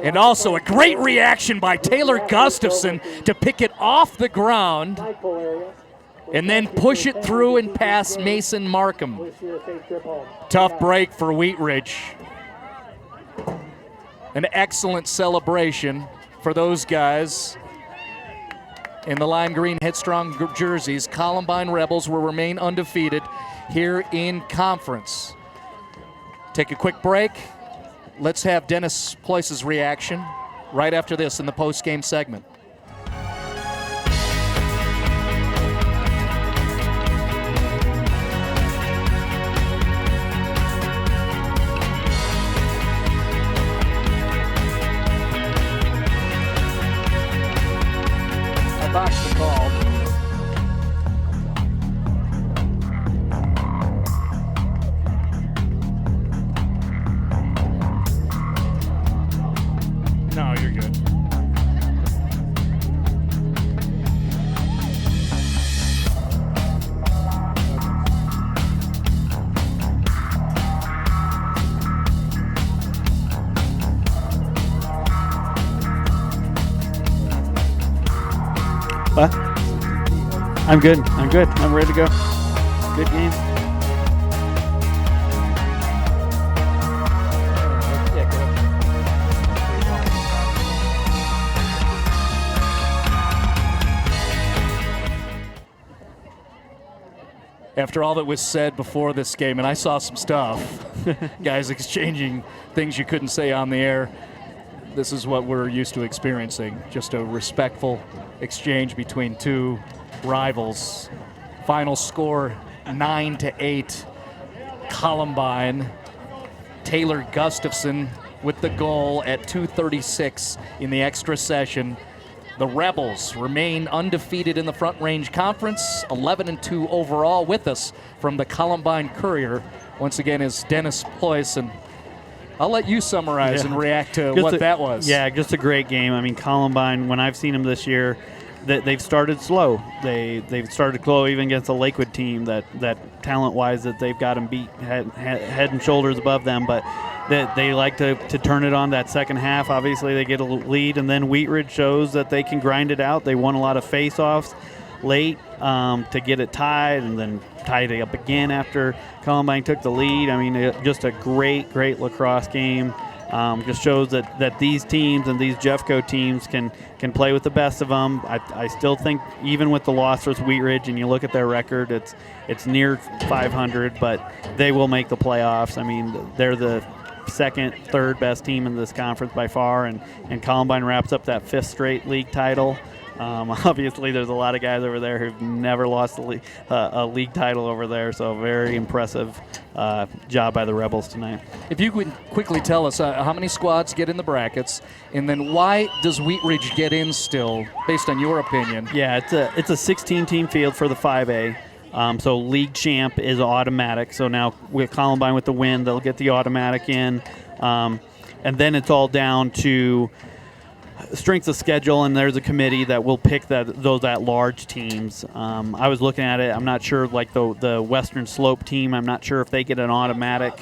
And also a great reaction by Taylor Gustafson to pick it off the ground and then push it through and past Mason Markham. Tough break for Wheat Ridge. An excellent celebration for those guys in the lime green headstrong jerseys. Columbine Rebels will remain undefeated here in conference. Take a quick break. Let's have Dennis Ployce's reaction right after this in the post-game segment. I botched the call. No, you're good. What? I'm good. I'm ready to go. Good game. After all that was said before this game, and I saw some stuff, guys exchanging things you couldn't say on the air, this is what we're used to experiencing. Just a respectful exchange between two rivals. Final score 9-8. Columbine. Taylor Gustafson with the goal at 2:36 in the extra session. The Rebels remain undefeated in the Front Range Conference, 11-2 overall. With us from the Columbine Courier, once again, is Dennis Ployce, and I'll let you summarize and react to that was. Yeah, just a great game. I mean, Columbine, when I've seen them this year, they've started slow. They've started slow even against a Lakewood team that talent-wise that they've got them beat head and shoulders above them. But they like to turn it on that second half. Obviously, they get a lead, and then Wheat Ridge shows that they can grind it out. They won a lot of face-offs late to get it tied, and then tied it up again after Columbine took the lead. I mean, just a great lacrosse game. Just shows that these teams and these Jeffco teams can play with the best of them. I still think even with the loss versus Wheat Ridge, and you look at their record, it's near 500, but they will make the playoffs. I mean, they're the second, third best team in this conference by far, and Columbine wraps up that 5th straight league title. Obviously, there's a lot of guys over there who've never lost a league title over there, so very impressive job by the Rebels tonight. If you could quickly tell us how many squads get in the brackets, and then why does Wheat Ridge get in still, based on your opinion? Yeah, it's a 16-team field for the 5A. So league champ is automatic. So now with Columbine with the win, they'll get the automatic in. And then it's all down to strength of schedule, and there's a committee that will pick those at-large teams. I was looking at it. I'm not sure, like the Western Slope team, I'm not sure if they get an automatic.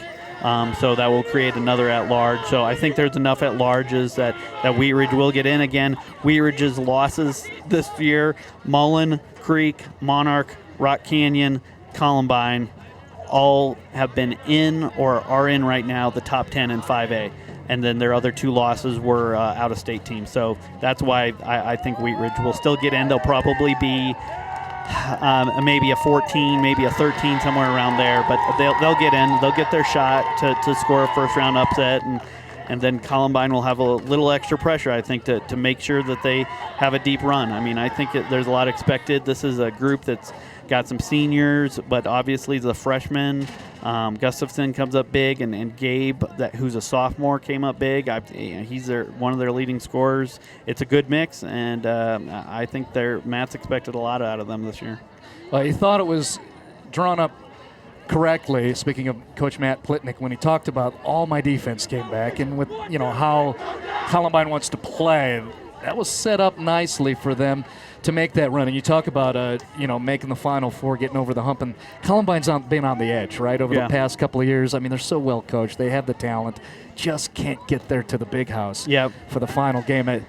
So that will create another at-large. So I think there's enough at-larges that Wheat Ridge will get in again. Wheat Ridge's losses this year, Mullen, Creek, Monarch, Rock Canyon, Columbine, all have been in or are in right now the top 10 in 5A. And then their other 2 losses were out-of-state teams. So that's why I think Wheat Ridge will still get in. They'll probably be maybe a 14, maybe a 13, somewhere around there. But they'll get in. They'll get their shot to score a first-round upset. And then Columbine will have a little extra pressure, I think, to make sure that they have a deep run. I mean, I think there's a lot expected. This is a group that's got some seniors, but obviously the freshmen. Gustafson comes up big, and Gabe, who's a sophomore, came up big. He's one of their leading scorers. It's a good mix, and I think Matt's expected a lot out of them this year. Well, he thought it was drawn up correctly, speaking of Coach Matt Plitnick, when he talked about all my defense came back, and with how Columbine wants to play, that was set up nicely for them to make that run. And you talk about making the Final Four, getting over the hump, and Columbine's been on the edge, right, over the past couple of years. I mean, they're so well coached. They have the talent, just can't get there to the big house for the final game.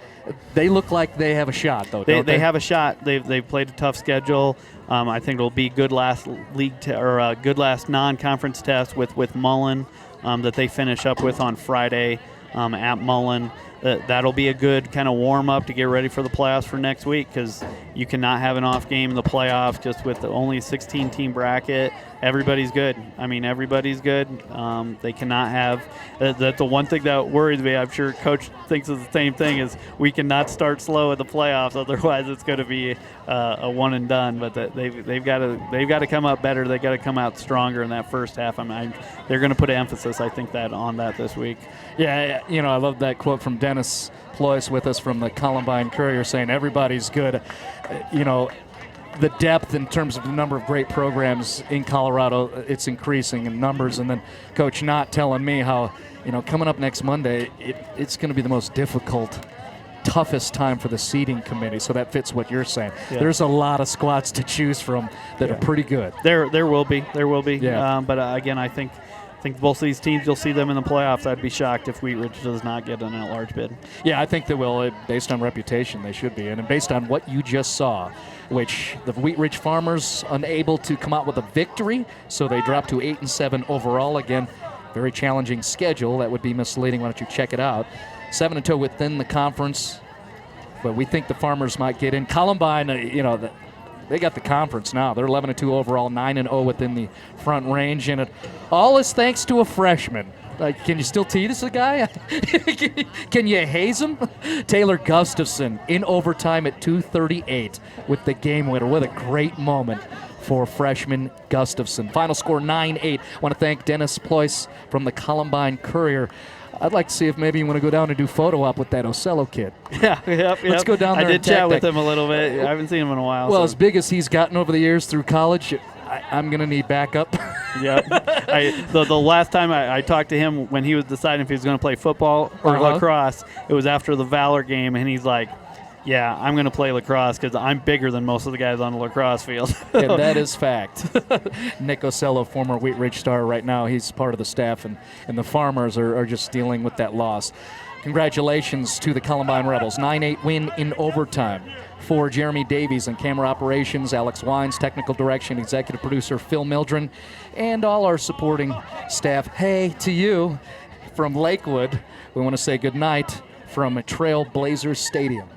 They look like they have a shot, though. They have a shot. They've played a tough schedule. I think it'll be good last good last non-conference test with Mullen that they finish up with on Friday at Mullen. That'll be a good kind of warm-up to get ready for the playoffs for next week, because you cannot have an off game in the playoffs just with only a 16-team bracket. Everybody's good. I mean, everybody's good. They cannot have that's the one thing that worries me. I'm sure Coach thinks of the same thing, is we cannot start slow in the playoffs. Otherwise, it's going to be a one and done. But they've got to come out better. They've got to come out stronger in that first half. They're going to put an emphasis, I think, on that this week. Yeah, I love that quote from Dennis Ployce with us from the Columbine Courier, saying everybody's good. The depth in terms of the number of great programs in Colorado, it's increasing in numbers. And then Coach Knott telling me how, coming up next Monday, it's going to be the most difficult, toughest time for the seeding committee. So that fits what you're saying. Yeah. There's a lot of squads to choose from that are pretty good. There will be. Yeah. But again, I think both of these teams, you'll see them in the playoffs. I'd be shocked if Wheat Ridge does not get an at-large bid. Yeah, I think they will. Based on reputation, they should be. And based on what you just saw, which the Wheat Ridge Farmers unable to come out with a victory, so they dropped to 8-7 overall. Again, very challenging schedule. That would be misleading. Why don't you check it out? 7-2 within the conference, but we think the Farmers might get in. Columbine, they got the conference now. They're 11-2 overall, 9-0 within the front range, and it all is thanks to a freshman. Can you still tee this guy? Can you haze him? Taylor Gustafson in overtime at 2:38 with the game winner. What a great moment for freshman Gustafson. Final score 9-8. Want to thank Dennis Ployce from the Columbine Courier. I'd like to see if maybe you want to go down and do photo op with that Ocello kid. Yeah, Let's go down there. I did chat with him a little bit. I haven't seen him in a while. Well, as big as he's gotten over the years through college, I'm going to need backup. Yeah. The last time I talked to him when he was deciding if he was going to play football or lacrosse, it was after the Valor game, and he's like, yeah, I'm going to play lacrosse because I'm bigger than most of the guys on the lacrosse field. And that is fact. Nick Ocello, former Wheat Ridge Star, right now he's part of the staff, and the Farmers are just dealing with that loss. Congratulations to the Columbine Rebels. 9-8 win in overtime. For Jeremy Davies and camera operations, Alex Wines, technical direction, executive producer Phil Mildren, and all our supporting staff. Hey, to you from Lakewood, we want to say good night from Trailblazer Stadium.